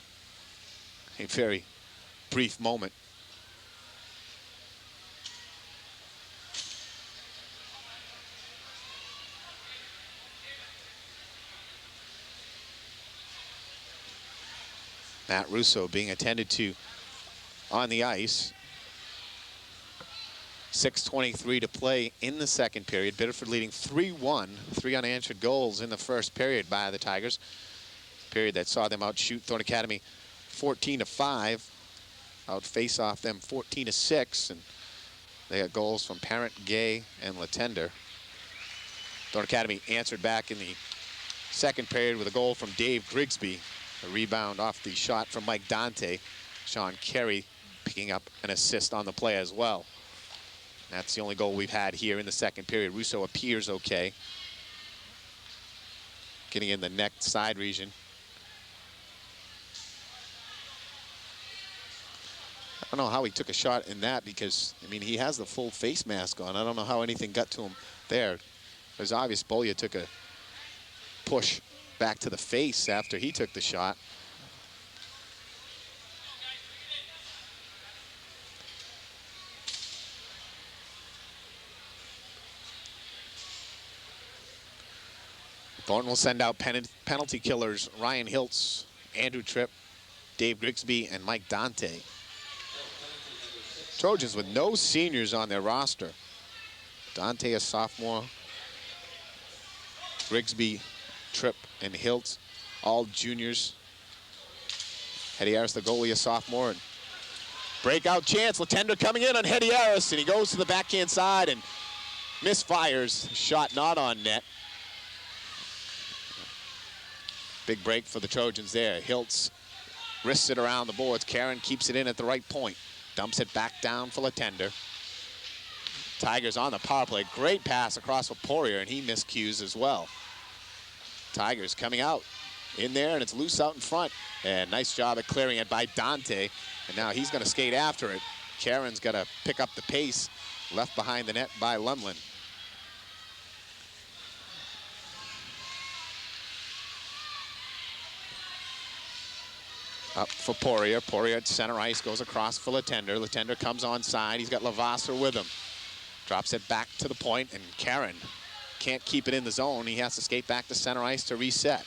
a very brief moment. Matt Russo being attended to on the ice. 6:23 to play in the second period. Biddeford leading 3-1. 3 unanswered goals in the first period by the Tigers. Period that saw them outshoot Thornton Academy 14-5. Outface off them 14-6. And they got goals from Parent, Gay, and Latender. Thornton Academy answered back in the second period with a goal from Dave Grigsby. A rebound off the shot from Mike Dante. Sean Carey picking up an assist on the play as well. That's the only goal we've had here in the second period. Russo appears okay. Getting in the neck side region. I don't know how he took a shot in that because, I mean, he has the full face mask on. I don't know how anything got to him there. It was obvious Bollier took a push back to the face after he took the shot. Thornton will send out penalty killers Ryan Hiltz, Andrew Tripp, Dave Grigsby, and Mike Dante. Trojans with no seniors on their roster. Dante, a sophomore. Grigsby, Tripp, and Hiltz, all juniors. Hedy Harris, the goalie, a sophomore. And breakout chance. Latender coming in on Hedy Harris, and he goes to the backhand side and misfires. Shot not on net. Big break for the Trojans there. Hiltz wrists it around the boards. Karen keeps it in at the right point. Dumps it back down for Latender. Tigers on the power play. Great pass across for Poirier, and he miscues as well. Tigers coming out in there, and it's loose out in front. And nice job at clearing it by Dante. And now he's going to skate after it. Karen's got to pick up the pace. Left behind the net by Lumlin. Up for Poirier. Poirier at center ice, goes across for Latender. Latender comes on side. He's got Lavasser with him. Drops it back to the point, and Karen can't keep it in the zone. He has to skate back to center ice to reset.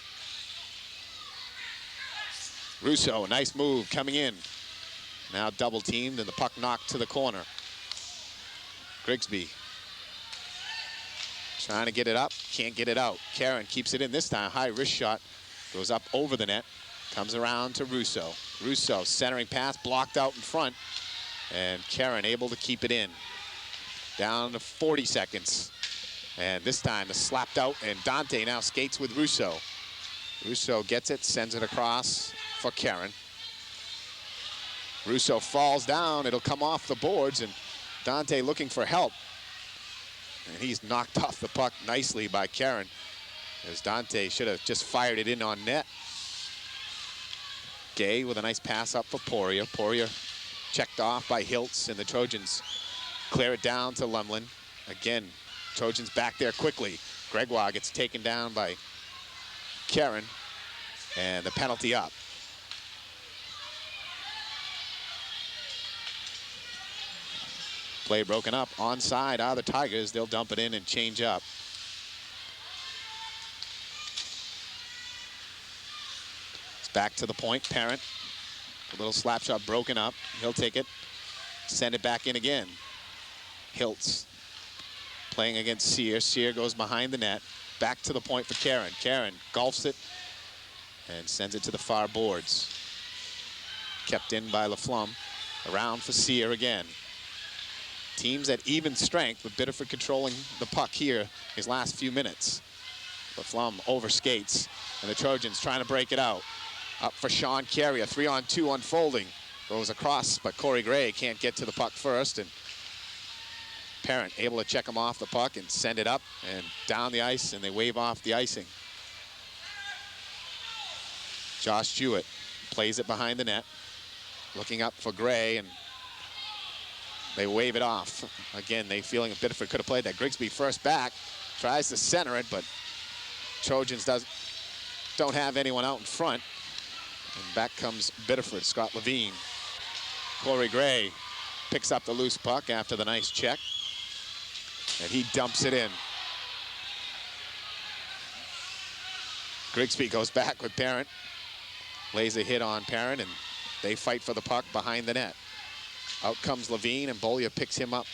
Russo, nice move coming in. Now double teamed, and the puck knocked to the corner. Grigsby trying to get it up, can't get it out. Karen keeps it in this time. High wrist shot, goes up over the net. Comes around to Russo. Russo centering pass blocked out in front. And Karen able to keep it in. Down to 40 seconds. And this time it's slapped out, and Dante now skates with Russo. Russo gets it, sends it across for Karen. Russo falls down. It'll come off the boards, and Dante looking for help. And he's knocked off the puck nicely by Karen, as Dante should have just fired it in on net. Gay with a nice pass up for Poirier. Poirier checked off by Hiltz, and the Trojans clear it down to Lumlin. Again, Trojans back there quickly. Gregoire gets taken down by Karen, and the penalty up. Play broken up. Onside are the Tigers. They'll dump it in and change up. It's back to the point. Parent. A little slap shot broken up. He'll take it. Send it back in again. Hiltz playing against Sear. Sear goes behind the net. Back to the point for Karen. Karen golfs it and sends it to the far boards. Kept in by Laflamme. Around for Sear again. Teams at even strength, with Biddeford controlling the puck here his last few minutes. Laflamme overskates, and the Trojans trying to break it out. Up for Sean Carey, a 3-on-2 unfolding. Goes across, but Corey Gray can't get to the puck first, and Parent able to check him off the puck and send it up and down the ice, and they wave off the icing. Josh Jewett plays it behind the net, looking up for Gray, and they wave it off. Again, they feeling Biddeford could have played that. Grigsby first back, tries to center it, but Trojans don't have anyone out in front. And back comes Biddeford, Scott Levine. Corey Gray picks up the loose puck after the nice check, and he dumps it in. Grigsby goes back with Parent, lays a hit on Parent, and they fight for the puck behind the net. Out comes Levine, and Bollia picks him up,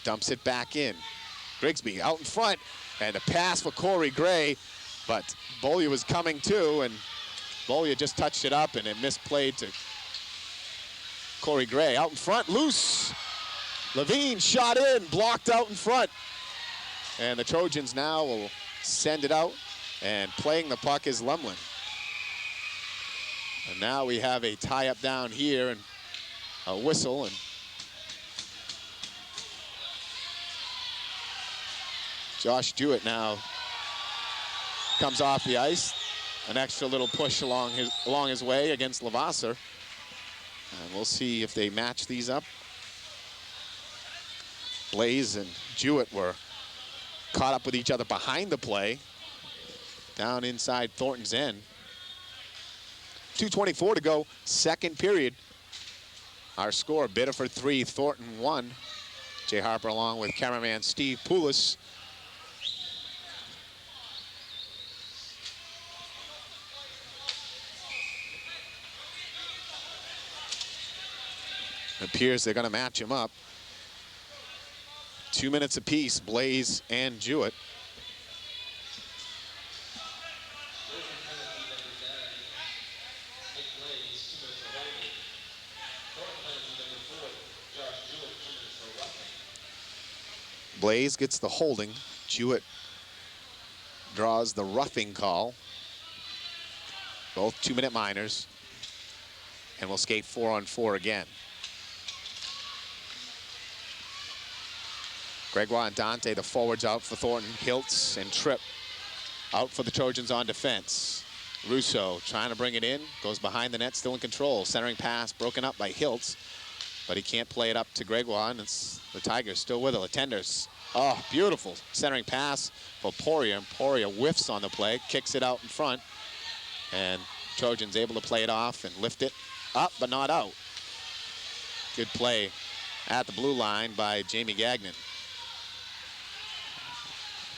dumps it back in. Grigsby out in front, and a pass for Corey Gray, but Bollia was coming too, and Bollia just touched it up, and it misplayed to Corey Gray. Out in front, loose. Levine shot in, blocked out in front. And the Trojans now will send it out, and playing the puck is Lumlin. And now we have a tie-up down here, and a whistle, and Josh Jewett now comes off the ice. An extra little push along his way against Levasseur. And we'll see if they match these up. Blaze and Jewett were caught up with each other behind the play, down inside Thornton's end. 2:24 to go, second period. Our score, Biddeford 3, Thornton 1. Jay Harper along with cameraman Steve Poulos. It appears they're going to match him up. 2 minutes apiece, Blaze and Jewett. Blaze gets the holding. Jewett draws the roughing call. Both 2-minute minors. And we'll skate 4-on-4 again. Gregoire and Dante, the forwards, out for Thornton. Hiltz and Tripp out for the Trojans on defense. Russo trying to bring it in. Goes behind the net, still in control. Centering pass broken up by Hiltz. But he can't play it up to Gregoire, and it's the Tigers still with it. Latenders, oh, beautiful centering pass for Poirier, and Poirier whiffs on the play, kicks it out in front, and Trojans able to play it off and lift it up, but not out. Good play at the blue line by Jamie Gagnon.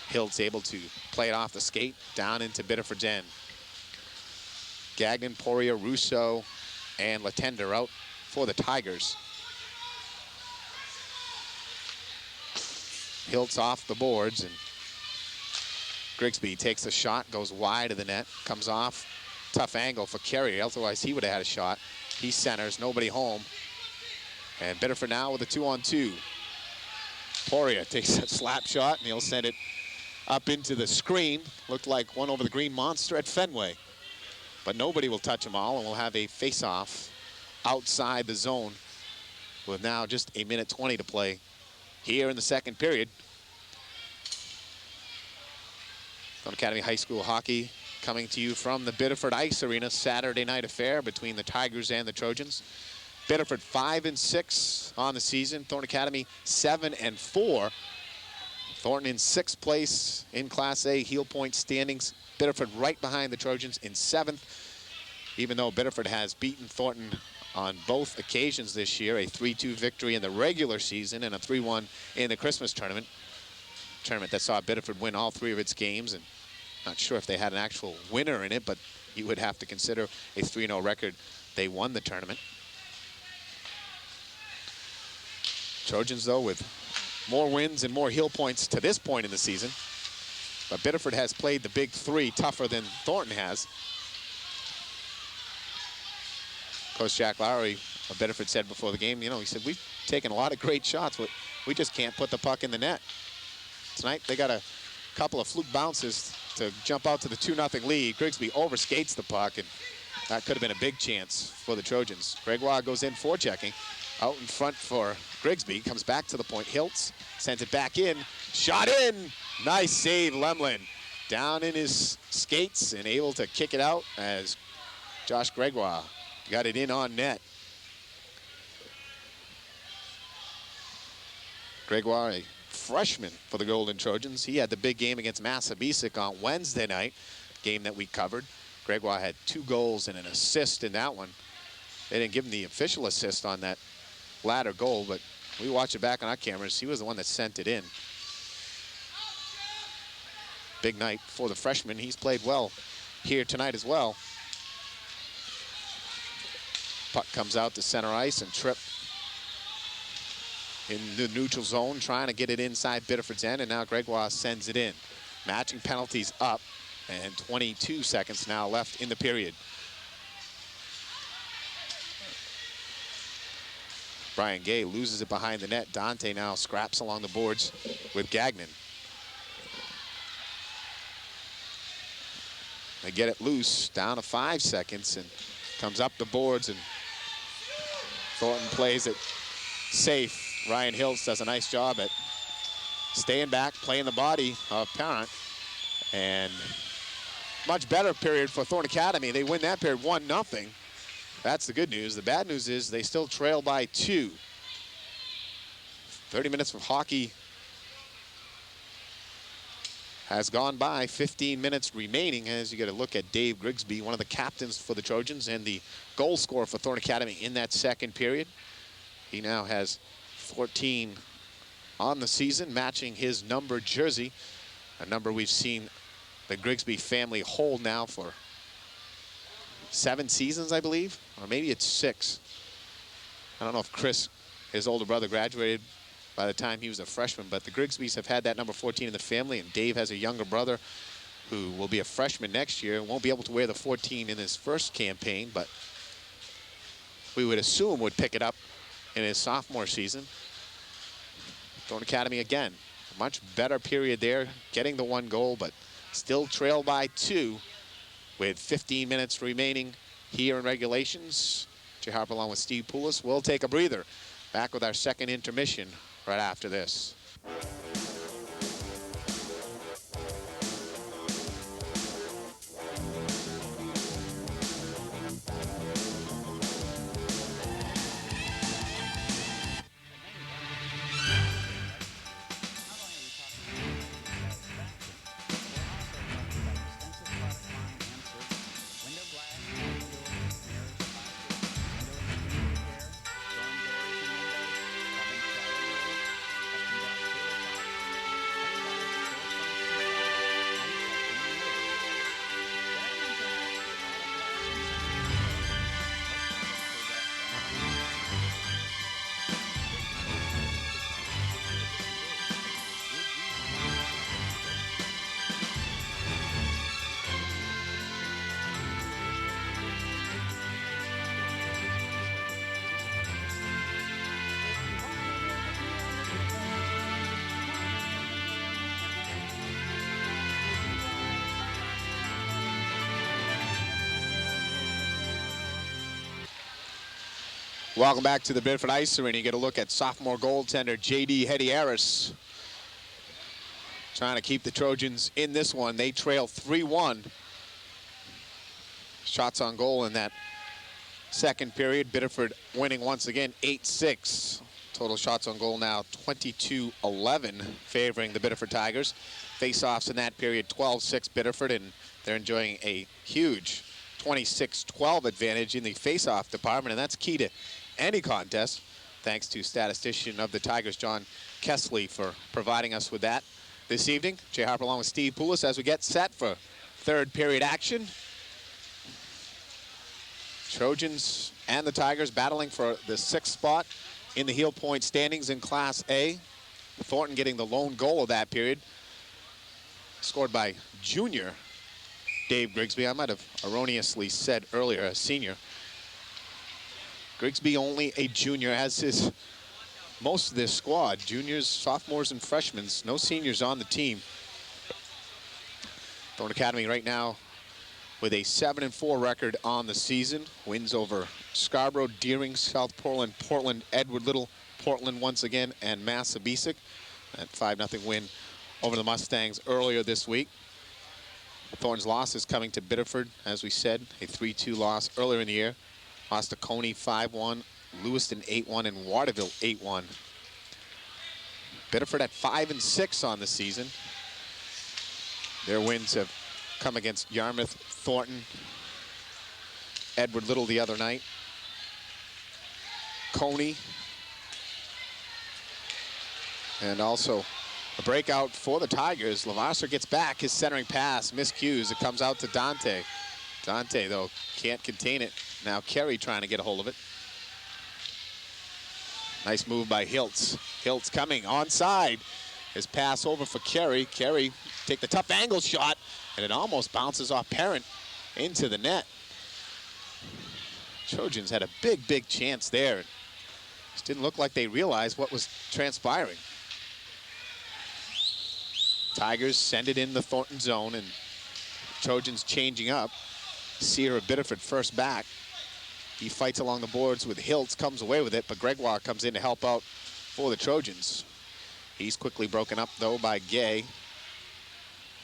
Hiltz able to play it off the skate down into Biddeford's end. Gagnon, Poirier, Russo, and Latender out for the Tigers. Hiltz off the boards, and Grigsby takes a shot, goes wide of the net, comes off tough angle for Kerry, otherwise he would have had a shot. He centers, nobody home. And Biddeford now with a 2-on-2. Poirier takes a slap shot, and he'll send it up into the screen. Looked like one over the Green Monster at Fenway. But nobody will touch them all, and we'll have a face-off outside the zone with now just 1:20 to play here in the second period. Thornton Academy High School hockey coming to you from the Biddeford Ice Arena. Saturday night affair between the Tigers and the Trojans. Biddeford 5-6 on the season. Thornton Academy 7-4. Thornton in 6th place in Class A heel point standings. Biddeford right behind the Trojans in 7th. Even though Biddeford has beaten Thornton on both occasions this year, a 3-2 victory in the regular season and a 3-1 in the Christmas tournament. Tournament that saw Biddeford win all 3 of its games, and not sure if they had an actual winner in it, but you would have to consider a 3-0 record. They won the tournament. Trojans, though, with more wins and more heel points to this point in the season. But Biddeford has played the big 3 tougher than Thornton has. Coach Jack Lowry of Biddeford said before the game, he said, we've taken a lot of great shots, but we just can't put the puck in the net. Tonight, they got a couple of fluke bounces to jump out to the 2-0 lead. Grigsby overskates the puck, and that could have been a big chance for the Trojans. Gregoire goes in forechecking. Out in front for Grigsby, comes back to the point. Hiltz sends it back in, shot in. Nice save, Lemlin. Down in his skates and able to kick it out as Josh Gregoire got it in on net. Gregoire, a freshman for the Golden Trojans. He had the big game against Massabesic on Wednesday night, game that we covered. Gregoire had 2 goals and an assist in that one. They didn't give him the official assist on that latter goal, but we watch it back on our cameras. He was the one that sent it in. Big night for the freshman. He's played well here tonight as well. Puck comes out to center ice, and Tripp in the neutral zone trying to get it inside Biddeford's end, and now Gregoire sends it in. Matching penalties up, and 22 seconds now left in the period. Brian Gay loses it behind the net. Dante now scraps along the boards with Gagnon. They get it loose, down to 5 seconds, and comes up the boards, and Thornton plays it safe. Ryan Hiltz does a nice job at staying back, playing the body of Parent, and much better period for Thornton Academy. They win that period 1-0. That's the good news. The bad news is they still trail by 2. 30 minutes of hockey has gone by. 15 minutes remaining as you get a look at Dave Grigsby, one of the captains for the Trojans and the goal scorer for Thornton Academy in that second period. He now has 14 on the season, matching his numbered jersey, a number we've seen the Grigsby family hold now for 7 seasons, I believe, or maybe it's 6. I don't know if Chris, his older brother, graduated by the time he was a freshman, but the Grigsbys have had that number 14 in the family, and Dave has a younger brother who will be a freshman next year and won't be able to wear the 14 in his first campaign, but we would assume would pick it up in his sophomore season. Thornton Academy again, a much better period there, getting the 1 goal, but still trail by 2 with 15 minutes remaining here in regulations. Jay Harper along with Steve Poulos. We'll take a breather. Back with our second intermission right after this. Welcome back to the Biddeford Ice Arena. You get a look at sophomore goaltender J.D. Hedieris. Trying to keep the Trojans in this one. They trail 3-1. Shots on goal in that second period. Biddeford winning once again 8-6. Total shots on goal now 22-11, favoring the Biddeford Tigers. Face-offs in that period 12-6 Biddeford, and they're enjoying a huge 26-12 advantage in the face-off department, and that's key to any contest. Thanks to statistician of the Tigers, John Kessley, for providing us with that this evening. Jay Harper along with Steve Poulos as we get set for third period action. Trojans and the Tigers battling for the 6th spot in the heel point standings in Class A. Thornton getting the lone goal of that period, scored by junior Dave Grigsby. I might have erroneously said earlier a senior. Grigsby only a junior, as is most of this squad. Juniors, sophomores, and freshmen. No seniors on the team. Thornton Academy right now with a 7-4 record on the season. Wins over Scarborough, Deering, South Portland, Portland, Edward Little, Portland once again, and Massabesic. That 5-0 win over the Mustangs earlier this week. Thornton's loss is coming to Biddeford, as we said, a 3-2 loss earlier in the year. Lost to Coney 5-1, Lewiston 8-1, and Waterville 8-1. Biddeford at 5-6 on the season. Their wins have come against Yarmouth, Thornton, Edward Little the other night, Coney, and also a breakout for the Tigers. Levasseur gets back his centering pass, miscues. It comes out to Dante. Dante, though, can't contain it. Now Kerry trying to get a hold of it. Nice move by Hiltz. Hiltz coming onside. His pass over for Kerry. Kerry take the tough angle shot, and it almost bounces off Parent into the net. Trojans had a big chance there. Just didn't look like they realized what was transpiring. Tigers send it in the Thornton zone, and Trojans changing up. Sear of Biddeford first back. He fights along the boards with Hiltz, comes away with it, but Gregoire comes in to help out for the Trojans. He's quickly broken up, though, by Gay.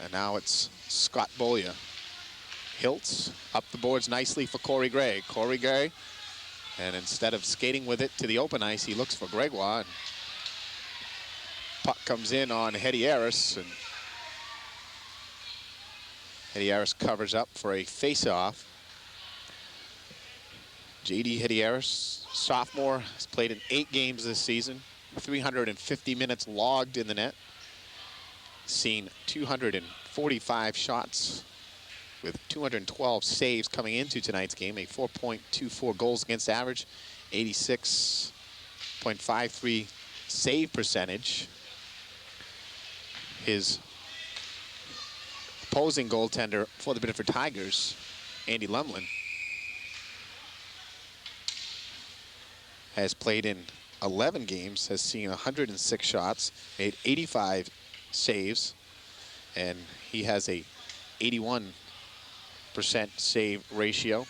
And now it's Scott Bolia. Hiltz up the boards nicely for Corey Gray. Corey Gray, and instead of skating with it to the open ice, he looks for Gregoire. And puck comes in on Hedieris, and Hedieris covers up for a face-off. J.D. Hedieris, sophomore, has played in 8 games this season, 350 minutes logged in the net, seen 245 shots with 212 saves coming into tonight's game, a 4.24 goals against average, 86.53 save percentage. His opposing goaltender for the Biddeford Tigers, Andy Lemlin, has played in 11 games, has seen 106 shots, made 85 saves, and he has a 81% save ratio.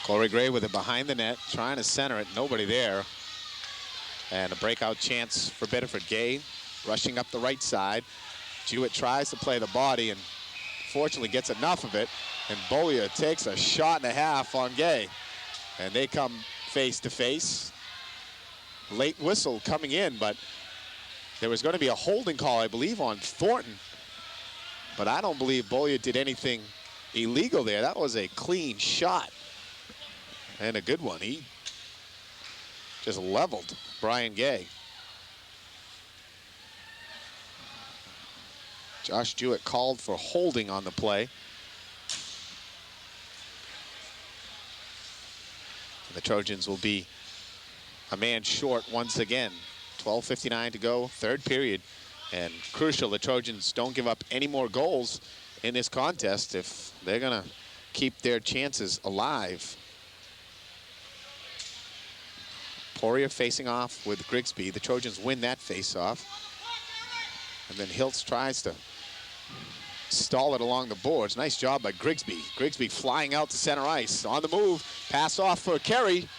Corey Gray with it behind the net, trying to center it, nobody there. And a breakout chance for Biddeford. Gay rushing up the right side. Jewett tries to play the body and fortunately gets enough of it. And Bolia takes a shot and a half on Gay. And they come face to face. Late whistle coming in, but there was going to be a holding call, I believe, on Thornton. But I don't believe Bolia did anything illegal there. That was a clean shot. And a good one. He just leveled Brian Gay. Josh Jewett called for holding on the play. And the Trojans will be a man short once again. 12:59 to go, third period. And crucial, the Trojans don't give up any more goals in this contest if they're going to keep their chances alive. Poirier facing off with Grigsby. The Trojans win that face-off. And then Hiltz tries to stall it along the boards. Nice job by Grigsby. Grigsby flying out to center ice. On the move, pass off for Carey.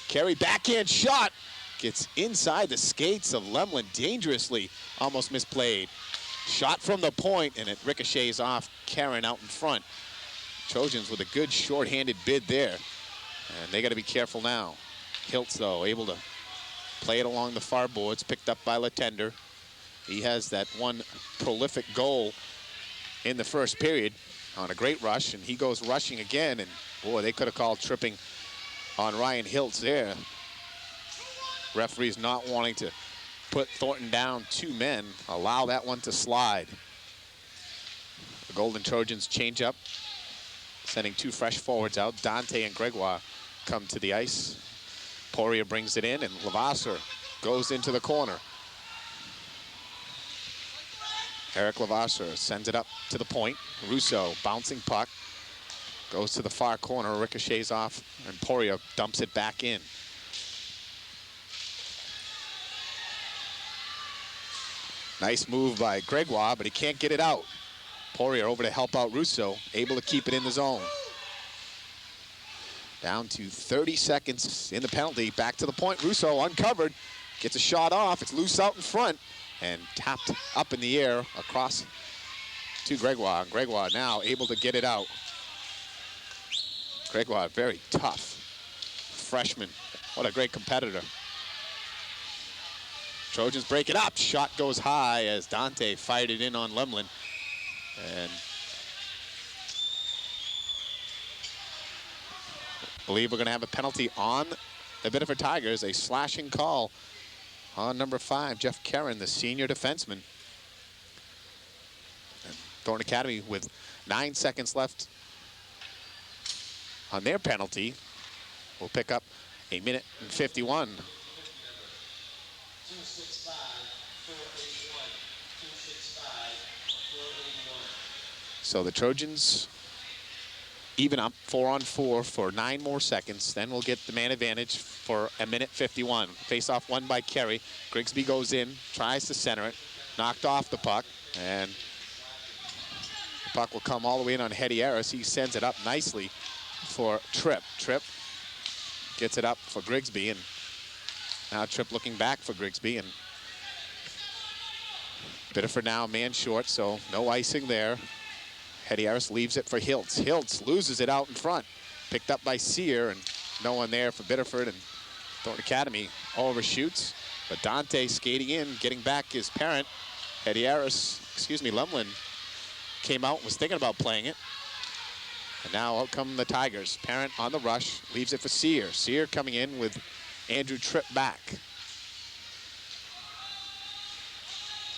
Carey backhand shot. Gets inside the skates of Lemlin dangerously. Almost misplayed. Shot from the point, and it ricochets off Karen out in front. Trojans with a good short-handed bid there. And they got to be careful now. Hiltz, though, able to play it along the far boards, picked up by Latender. He has that one prolific goal in the first period on a great rush, and he goes rushing again, and boy, they could have called tripping on Ryan Hiltz there. Referees not wanting to put Thornton down 2 men, allow that one to slide. The Golden Trojans change up, sending 2 fresh forwards out. Dante and Gregoire come to the ice. Poirier brings it in, and Levasseur goes into the corner. Eric Levasseur sends it up to the point. Russo bouncing puck. Goes to the far corner, ricochets off, and Poirier dumps it back in. Nice move by Gregoire, but he can't get it out. Poirier over to help out Russo, able to keep it in the zone. Down to 30 seconds in the penalty. Back to the point. Russo uncovered. Gets a shot off. It's loose out in front. And tapped up in the air across to Gregoire. Gregoire now able to get it out. Gregoire, very tough freshman. What a great competitor. Trojans break it up. Shot goes high as Dante fired it in on Lemlin. And I believe we're going to have a penalty on the Biddeford Tigers, a slashing call on number 5, Jeff Karen, the senior defenseman. And Thornton Academy with 9 seconds left on their penalty will pick up a minute and 51. 265-481. 265-481. So the Trojans even up 4-on-4 for 9 more seconds. Then we'll get the man advantage for a minute 51. Face-off won by Carey. Grigsby goes in, tries to center it. Knocked off the puck, and the puck will come all the way in on Hetty Harris. He sends it up nicely for Tripp. Tripp gets it up for Grigsby, and now Tripp looking back for Grigsby, and Biddeford now man short, so no icing there. Hetty Harris leaves it for Hiltz. Hiltz loses it out in front. Picked up by Sear, and no one there for Biddeford, and Thornton Academy overshoots. But Dante skating in, getting back his parent. Hetty Harris, Lemlin came out, was thinking about playing it. And now out come the Tigers. Parent on the rush, leaves it for Sear. Sear coming in with Andrew Tripp back.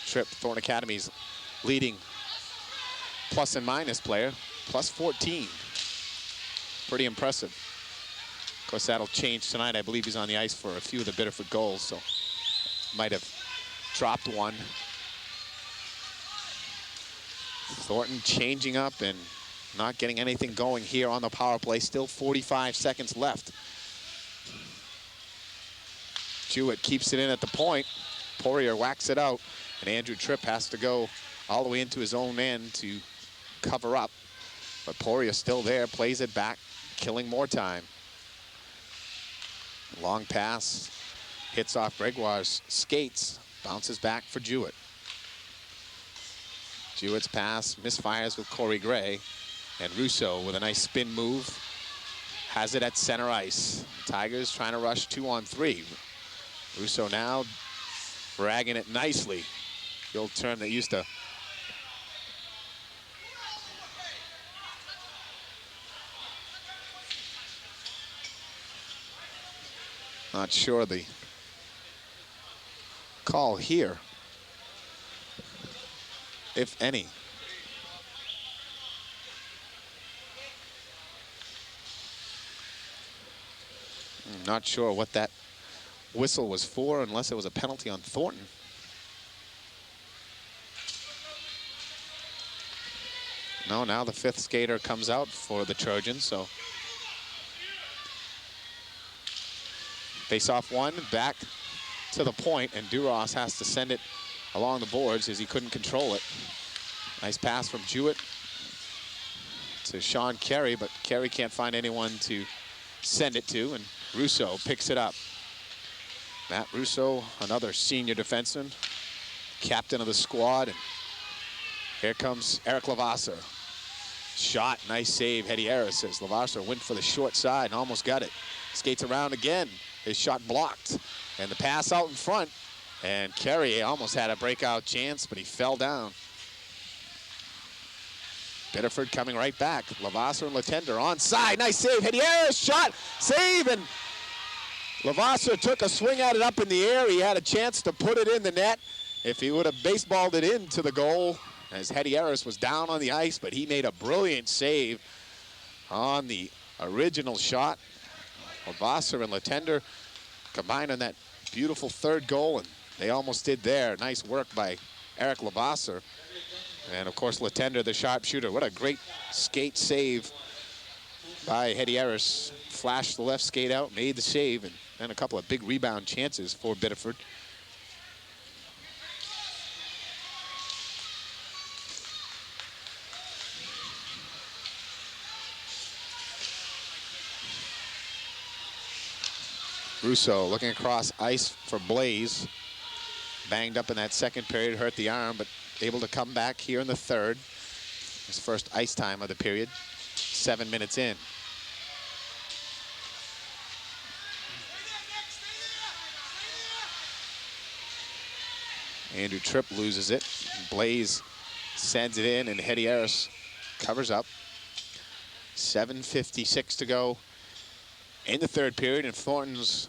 Tripp, Thornton Academy's leading plus and minus player, plus 14. Pretty impressive. Of course, that'll change tonight. I believe he's on the ice for a few of the Biddeford goals, so might have dropped one. Thornton changing up and not getting anything going here on the power play. Still 45 seconds left. Jewett keeps it in at the point. Poirier whacks it out, and Andrew Tripp has to go all the way into his own end to cover up. But Poirier still there, plays it back, killing more time. Long pass, hits off Gregoire's skates, bounces back for Jewett. Jewett's pass misfires with Corey Gray, and Russo with a nice spin move has it at center ice. Tigers trying to rush 2-on-3. Russo now ragging it nicely. The old term that used to not sure the call here, if any. I'm not sure what that whistle was for, unless it was a penalty on Thornton. No, now the 5th skater comes out for the Trojans, so. Face-off one, back to the point, and Duras has to send it along the boards as he couldn't control it. Nice pass from Jewett to Sean Carey, but Carey can't find anyone to send it to, and Russo picks it up. Matt Russo, another senior defenseman, captain of the squad, and here comes Eric Lavasser. Shot, nice save, Hedy Harris as Lavasser went for the short side and almost got it. Skates around again, his shot blocked, and the pass out in front, and Carey almost had a breakout chance, but he fell down. Biddeford coming right back. Lavasser and Latender onside. Nice save. Hedy Harris shot, save, and Lavasser took a swing at it up in the air. He had a chance to put it in the net if he would have baseballed it into the goal, as Hedy Harris was down on the ice, but he made a brilliant save on the original shot. Lavasser and Latender combined on that beautiful 3rd goal, and they almost did there. Nice work by Eric Lavasser. And of course, Latender, the sharpshooter. What a great skate save by Hedy Harris. Flashed the left skate out, made the save, and then a couple of big rebound chances for Biddeford. Russo looking across ice for Blaze. Banged up in that 2nd period, hurt the arm, but able to come back here in the 3rd. His first ice time of the period, 7 minutes in. Andrew Tripp loses it. Blaze sends it in, and Hedy Harris covers up. 7:56 to go in the 3rd period, and Thornton's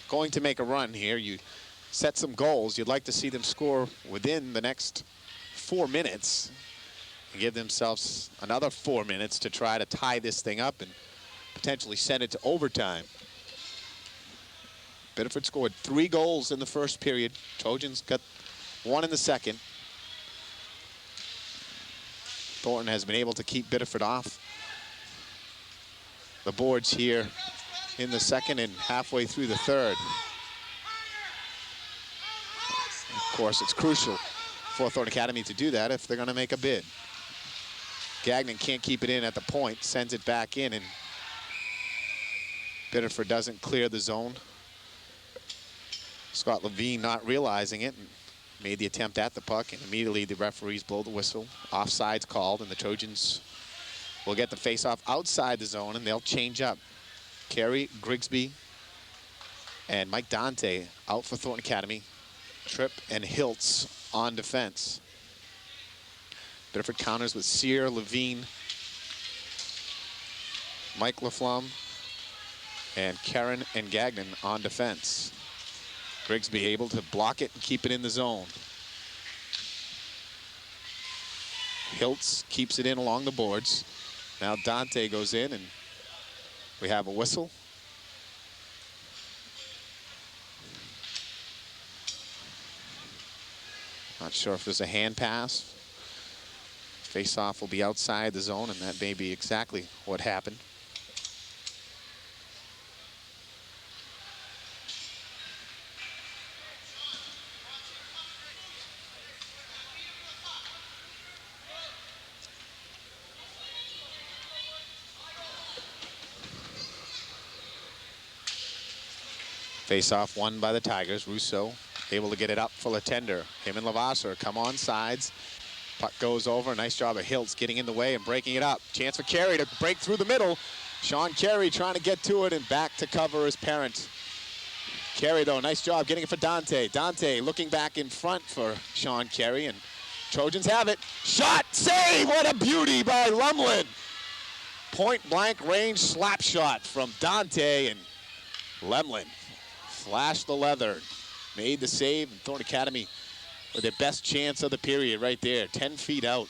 going to make a run here. You set some goals. You'd like to see them score within the next 4 minutes and give themselves another 4 minutes to try to tie this thing up and potentially send it to overtime. Biddeford scored 3 goals in the 1st period. Trojans got 1 in the 2nd. Thornton has been able to keep Biddeford off the boards here in the 2nd and halfway through the 3rd. Of course, it's crucial for Thornton Academy to do that if they're going to make a bid. Gagnon can't keep it in at the point, sends it back in, and Biddeford doesn't clear the zone. Scott Levine not realizing it and made the attempt at the puck, and immediately the referees blow the whistle. Offside's called, and the Trojans will get the face-off outside the zone, and they'll change up. Carey, Grigsby, and Mike Dante out for Thornton Academy. Tripp and Hiltz on defense. Biddeford counters with Sear, Levine, Mike Laflamme, and Karen and Gagnon on defense. Grigsby able to block it and keep it in the zone. Hiltz keeps it in along the boards. Now Dante goes in, and we have a whistle. Not sure if there's a hand pass. Face-off will be outside the zone, and that may be exactly what happened. Face-off won by the Tigers. Russo able to get it up for Latender. Him and Lavasser come on sides. Puck goes over. Nice job of Hiltz getting in the way and breaking it up. Chance for Carey to break through the middle. Sean Carey trying to get to it and back to cover his parent. Carey, though, nice job getting it for Dante. Dante looking back in front for Sean Carey, and Trojans have it. Shot, save, what a beauty by Lumlin. Point blank range slap shot from Dante, and Lemlin flashed the leather, made the save, and Thornton Academy with their best chance of the period right there, 10 feet out.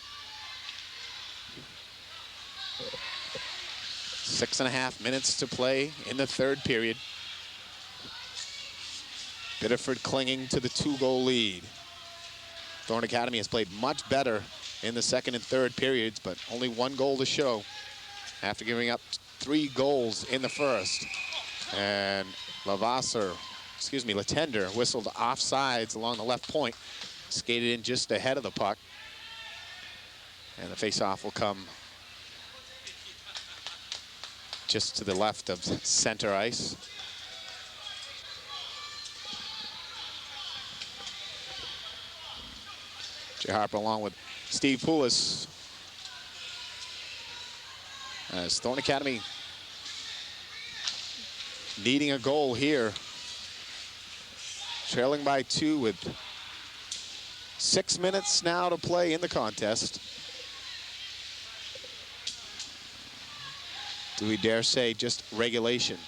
6.5 minutes to play in the 3rd period. Biddeford clinging to the 2-goal lead. Thorne Academy has played much better in the second and third periods, but only 1 goal to show after giving up 3 goals in the first. And Latender whistled offsides along the left point, skated in just ahead of the puck. And the faceoff will come just to the left of center ice. Jay Harper along with Steve Poulis. As Thorne Academy needing a goal here. Trailing by 2 with 6 minutes now to play in the contest. Do we dare say just regulation?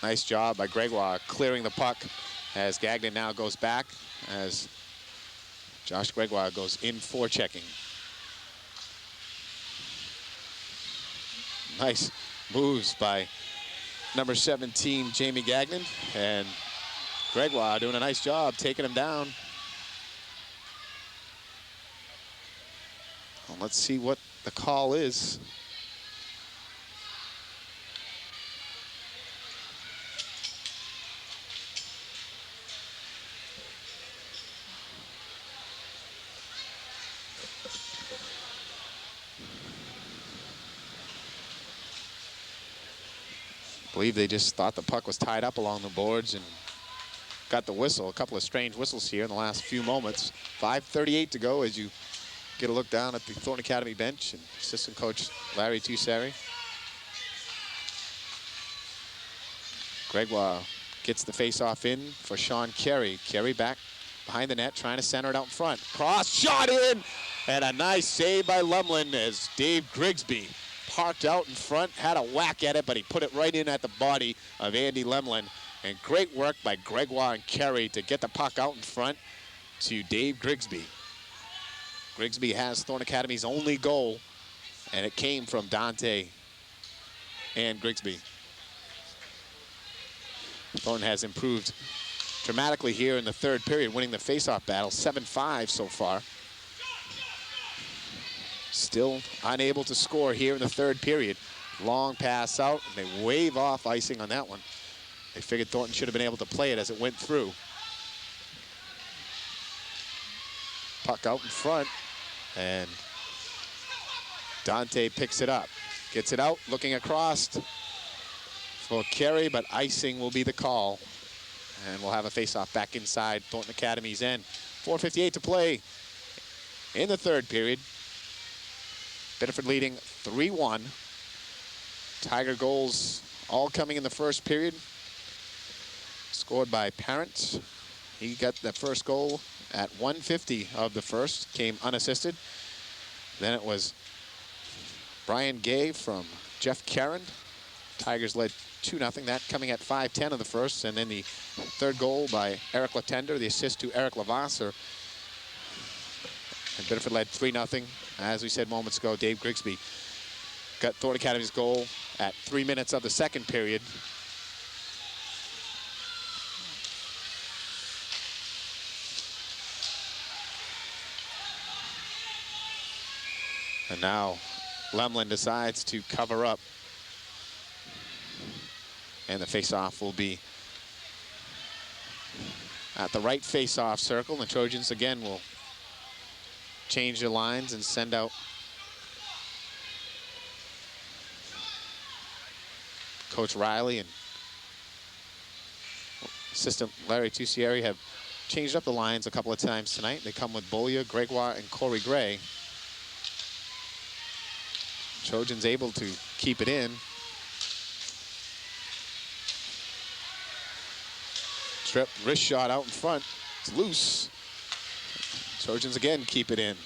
Nice job by Gregoire clearing the puck as Gagnon now goes back as Josh Gregoire goes in for checking. Nice moves by number 17, Jamie Gagnon, and Gregoire doing a nice job taking him down. Well, let's see what the call is. I believe they just thought the puck was tied up along the boards and got the whistle. A couple of strange whistles here in the last few moments. 5:38 to go as you get a look down at the Thorne Academy bench and assistant coach Larry Tussari. Gregoire gets the face-off in for Sean Carey. Carey back behind the net, trying to center it out in front. Cross shot in, and a nice save by Lumlin as Dave Grigsby parked out in front, had a whack at it, but he put it right in at the body of Andy Lemlin. And great work by Gregoire and Carey to get the puck out in front to Dave Grigsby. Grigsby has Thorne Academy's only goal, and it came from Dante and Grigsby. Thorne has improved dramatically here in the third period, winning the faceoff battle, 7-5 so far. Still unable to score here in the third period. Long pass out, and they wave off icing on that one. They figured Thornton should have been able to play it as it went through. Puck out in front, and Dante picks it up. Gets it out, looking across for Carey, but icing will be the call. And we'll have a face-off back inside Thornton Academy's end. 4:58 to play in the third period. Biddeford leading 3-1. Tiger goals all coming in the first period. Scored by Parent. He got the first goal at 1:50 of the first, came unassisted. Then it was Brian Gay from Jeff Caron. Tigers led 2-0, that coming at 5:10 of the first. And then the third goal by Eric Latender, the assist to Eric Lavasser. And Biddeford led 3-0. As we said moments ago, Dave Grigsby got Thorne Academy's goal at 3 minutes of the second period. And now Lemlin decides to cover up. And the face-off will be at the right face-off circle. The Trojans again will change their lines and send out Coach Riley and assistant Larry Tussari have changed up the lines a couple of times tonight. They come with Bolia, Gregoire, and Corey Gray. Trojans able to keep it in. Trip, wrist shot out in front. It's loose. Trojans again keep it in.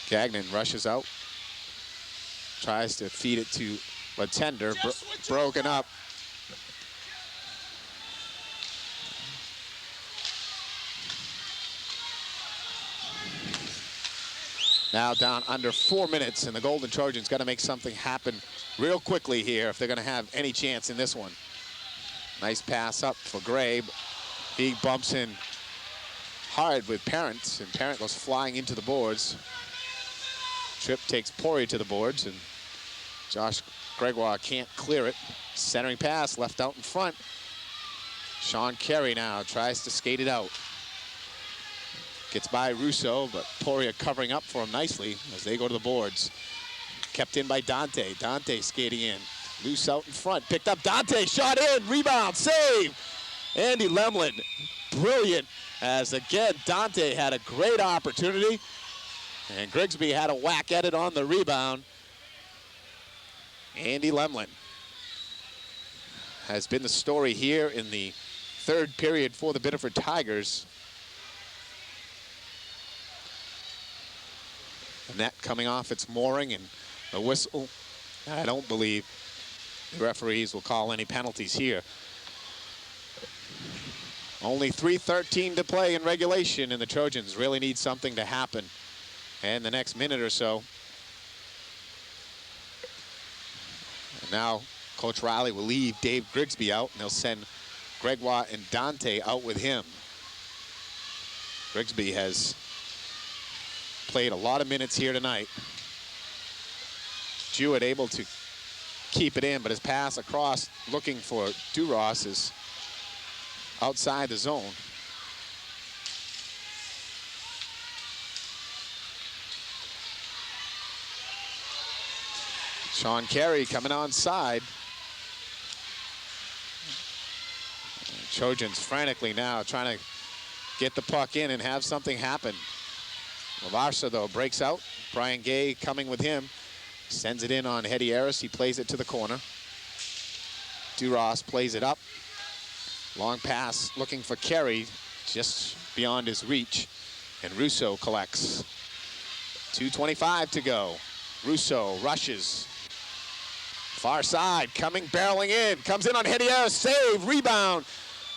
Gagnon rushes out. Tries to feed it to Latender. Broken up. Now down under 4 minutes, and the Golden Trojans got to make something happen real quickly here if they're going to have any chance in this one. Nice pass up for Gray. He bumps in hard with Parent, and Parent goes flying into the boards. Tripp takes Poirier to the boards, and Josh Gregoire can't clear it. Centering pass left out in front. Sean Carey now tries to skate it out. Gets by Russo, but Poirier covering up for him nicely as they go to the boards. Kept in by Dante. Dante skating in. Loose out in front. Picked up Dante. Shot in. Rebound. Save. Andy Lemlin. Brilliant. As again, Dante had a great opportunity. And Grigsby had a whack at it on the rebound. Andy Lemlin has been the story here in the third period for the Biddeford Tigers. The net coming off its mooring, and the whistle. I don't believe the referees will call any penalties here. Only 3:13 to play in regulation, and the Trojans really need something to happen in the next minute or so. And now Coach Riley will leave Dave Grigsby out, and they'll send Gregoire and Dante out with him. Grigsby has played a lot of minutes here tonight. Jewett able to keep it in, but his pass across looking for Duras is outside the zone. Sean Carey coming onside. Trojans frantically now trying to get the puck in and have something happen. Lavarsa, though, breaks out. Brian Gay coming with him. Sends it in on Hedieris. He plays it to the corner. Duras plays it up. Long pass looking for Carey, just beyond his reach. And Russo collects. 2:25 to go. Russo rushes. Far side, coming, barreling in. Comes in on Hedieris. Save, rebound.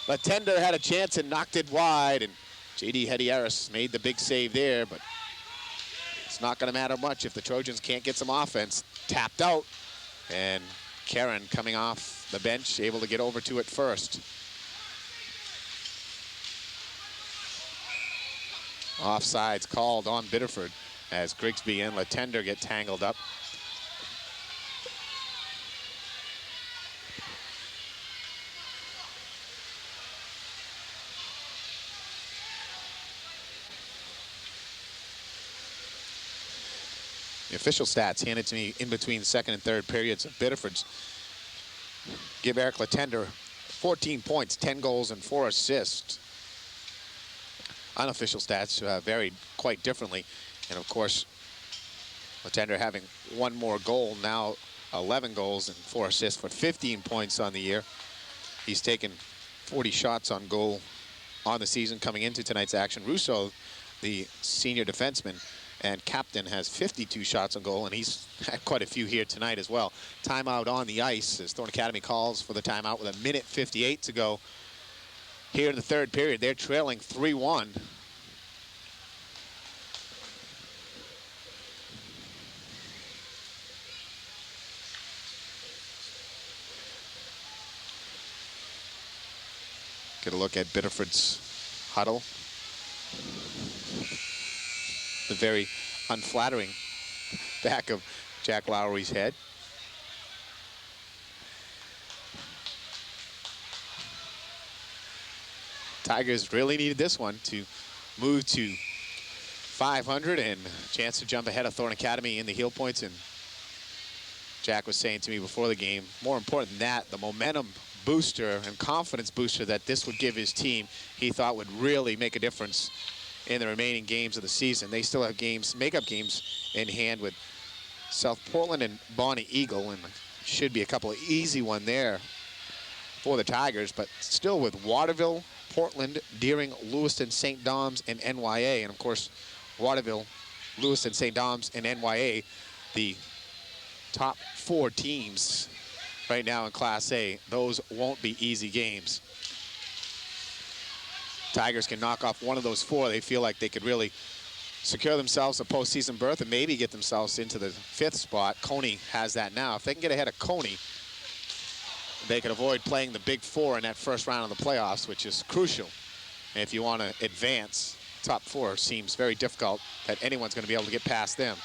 Latender had a chance and knocked it wide. And J.D. Hedieris made the big save there, but it's not going to matter much if the Trojans can't get some offense. Tapped out, and Karen coming off the bench, able to get over to it first. Offsides called on Biddeford as Grigsby and Latender get tangled up. The official stats handed to me in between second and third periods of Biddeford's give Eric Latender 14 points, 10 goals, and 4 assists. Unofficial stats varied quite differently. And of course, Latender having one more goal, now 11 goals and 4 assists for 15 points on the year. He's taken 40 shots on goal on the season coming into tonight's action. Russo, the senior defenseman and captain, has 52 shots on goal, and he's had quite a few here tonight as well. Timeout on the ice as Thornton Academy calls for the timeout with 1:58 to go here in the third period. They're trailing 3-1. Get a look at Biddeford's huddle. The very unflattering back of Jack Lowry's head. Tigers really needed this one to move to 500 and a chance to jump ahead of Thornton Academy in the heel points. And Jack was saying to me before the game, more important than that, the momentum booster and confidence booster that this would give his team, he thought would really make a difference in the remaining games of the season. They still have games, makeup games in hand with South Portland and Bonnie Eagle, and should be a couple of easy one there for the Tigers, but still with Waterville, Portland, Deering, Lewiston, St. Dom's, and NYA. And of course, Waterville, Lewiston, St. Dom's, and NYA, the top 4 teams right now in Class A. Those won't be easy games. Tigers can knock off one of those 4. They feel like they could really secure themselves a postseason berth and maybe get themselves into the 5th spot. Coney has that now. If they can get ahead of Coney, they could avoid playing the Big Four in that first round of the playoffs, which is crucial. And if you want to advance, top 4 seems very difficult that anyone's going to be able to get past them.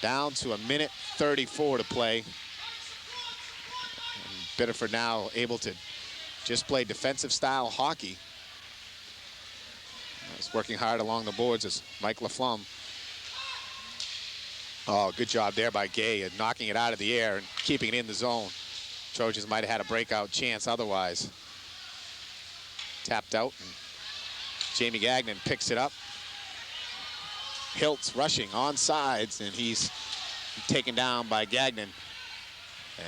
Down to a minute 34 to play. And Biddeford now able to just play defensive style hockey. He's working hard along the boards as Mike Laflamme. Oh, good job there by Gay and knocking it out of the air and keeping it in the zone. Trojans might have had a breakout chance otherwise. Tapped out, and Jamie Gagnon picks it up. Hiltz rushing on sides, and he's taken down by Gagnon.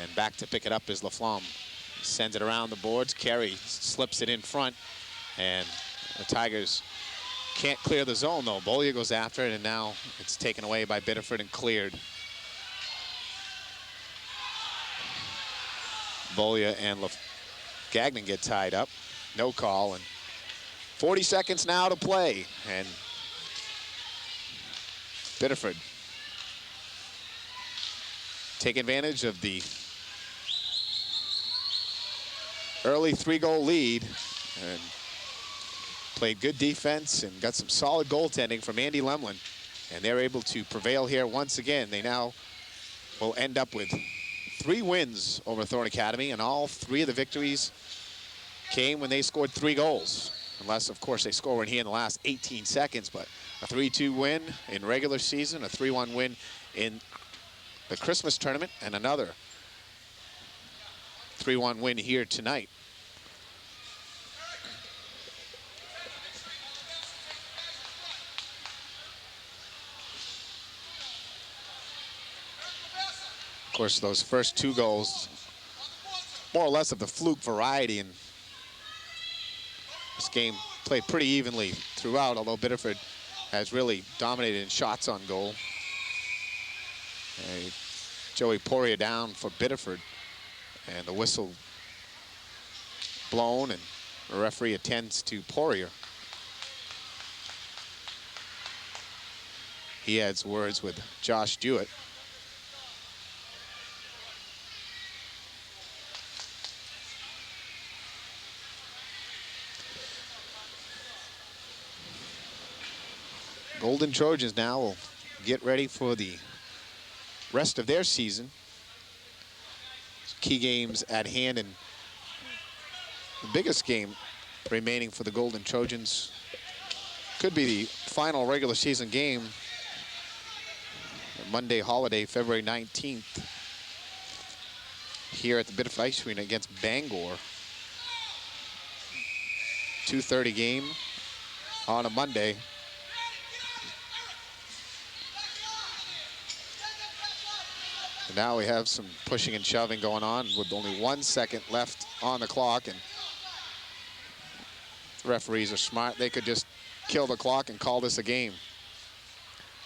And back to pick it up is Laflamme. He sends it around the boards. Carey slips it in front, and the Tigers can't clear the zone, though. Bollier goes after it, and now it's taken away by Biddeford and cleared. Bollier and Gagnon get tied up. No call, and 40 seconds now to play. And Biddeford take advantage of the early 3-goal lead and played good defense and got some solid goaltending from Andy Lemlin. And they're able to prevail here once again. They now will end up with 3 wins over Thorn Academy, and all 3 of the victories came when they scored 3 goals. Unless, of course, they score one here in the last 18 seconds, but a 3-2 win in regular season, a 3-1 win in the Christmas tournament, and another 3-1 win here tonight. Of course, those first 2 goals, more or less of the fluke variety, and this game played pretty evenly throughout, although Biddeford has really dominated in shots on goal. Joey Poirier down for Biddeford, and the whistle blown, and the referee attends to Poirier. He adds words with Josh Jewett. Golden Trojans now will get ready for the rest of their season. Key games at hand, and the biggest game remaining for the Golden Trojans could be the final regular season game, Monday holiday, February 19th, here at the Biddeford Ice Arena against Bangor. 2:30 game on a Monday. And now we have some pushing and shoving going on with only 1 second left on the clock, and the referees are smart. They could just kill the clock and call this a game.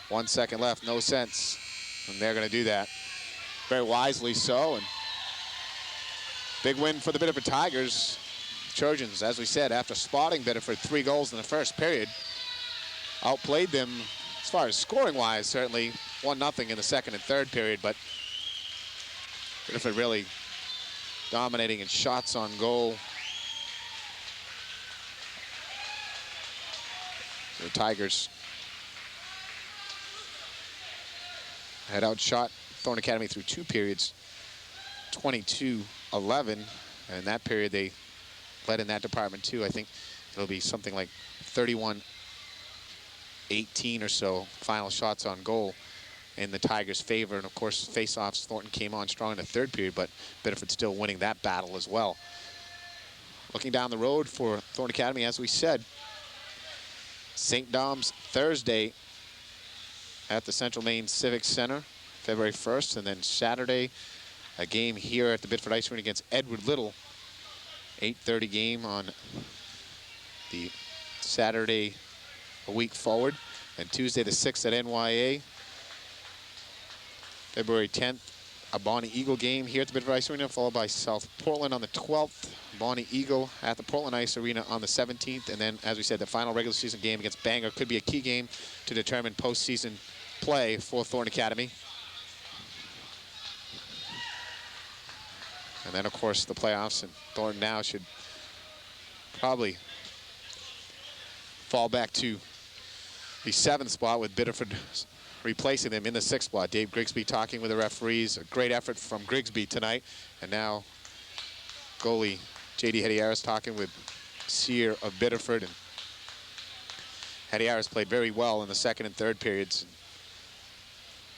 1 second left, no sense, and they're going to do that very wisely so. And big win for the Biddeford Tigers. Trojans, as we said, after spotting Biddeford 3 goals in the first period, outplayed them as far as scoring wise, certainly 1-0 in the second and third period, but Biddeford really dominating in shots on goal. The Tigers had outshot Thorn Academy through 2 periods, 22-11. And that period they led in that department too. I think it'll be something like 31-18 or so final shots on goal in the Tigers' favor. And of course, face-offs, Thornton came on strong in the third period, but Biddeford still winning that battle as well. Looking down the road for Thorn Academy, as we said, St. Dom's Thursday at the Central Maine Civic Center, February 1st, and then Saturday, a game here at the Biddeford Ice Arena against Edward Little. 8:30 game on the Saturday a week forward, and Tuesday the 6th at NYA. February 10th a Bonnie Eagle game here at the Biddeford Ice Arena, followed by South Portland on the 12th. Bonnie Eagle at the Portland Ice Arena on the 17th. And then, as we said, the final regular season game against Bangor could be a key game to determine postseason play for Thornton Academy. And then, of course, the playoffs. And Thornton now should probably fall back to the 7th spot, with Biddeford replacing them in the 6th spot. Dave Grigsby talking with the referees. A great effort from Grigsby tonight. And now goalie J.D. Hetty-Harris talking with Sear of Biddeford. And Hetty-Harris played very well in the second and third periods.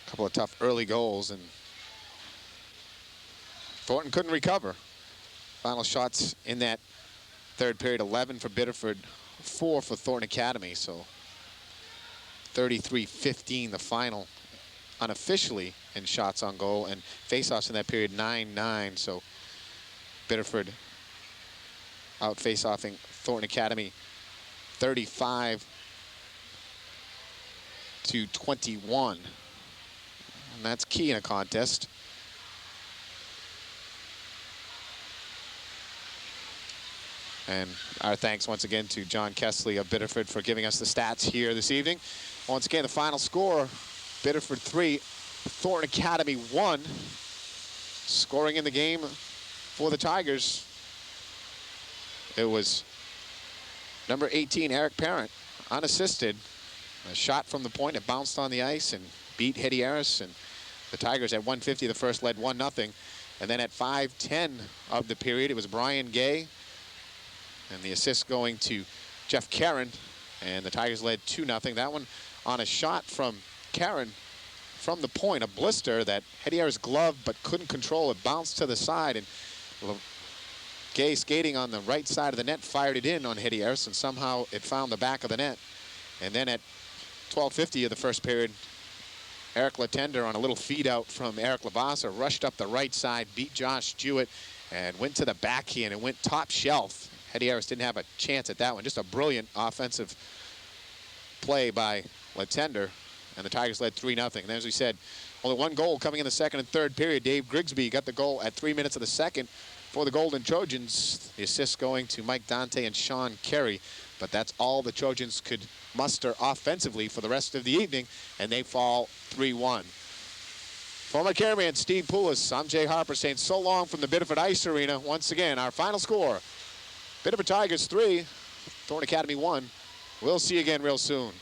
A couple of tough early goals, and Thornton couldn't recover. Final shots in that third period, 11 for Biddeford, 4 for Thornton Academy. So 33-15 the final unofficially in shots on goal, and faceoffs in that period 9-9. So Biddeford out faceoffing Thornton Academy 35-21. And that's key in a contest. And our thanks once again to John Kessley of Biddeford for giving us the stats here this evening. Once again, the final score, Biddeford 3, Thornton Academy 1. Scoring in the game for the Tigers, it was number 18, Eric Parent, unassisted. A shot from the point, it bounced on the ice and beat Hetty-Harris. And the Tigers at 1:50 the first led 1-0. And then at 5:10 of the period, it was Brian Gay. And the assist going to Jeff Caron. And the Tigers led 2-0. That one on a shot from Caron from the point, a blister that Hetty-Harris gloved but couldn't control. It bounced to the side, and Gay, skating on the right side of the net, fired it in on Hetty-Harris, and somehow it found the back of the net. And then at 12:50 of the first period, Eric Latender, on a little feed out from Eric Lavassa, rushed up the right side, beat Josh Jewett, and went to the backhand and went top shelf. Hetty-Harris didn't have a chance at that one. Just a brilliant offensive play by Latender, and the Tigers led 3-0. And as we said, only one goal coming in the second and third period. Dave Grigsby got the goal at 3 minutes of the second for the Golden Trojans. The assist going to Mike Dante and Sean Carey. But that's all the Trojans could muster offensively for the rest of the evening, and they fall 3-1. For my cameraman, Steve Poulos, I'm Jay Harper saying so long from the Biddeford Ice Arena. Once again, our final score, Biddeford Tigers 3, Thornton Academy 1. We'll see you again real soon.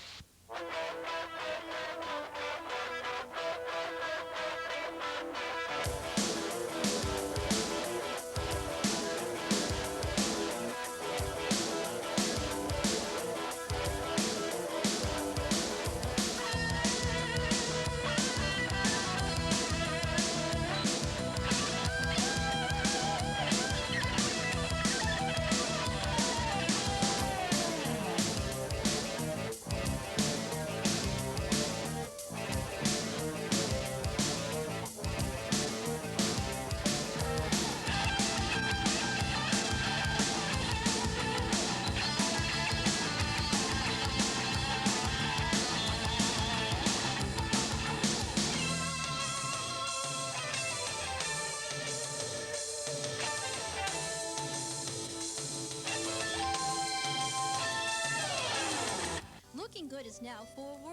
Looking good is now 4 words.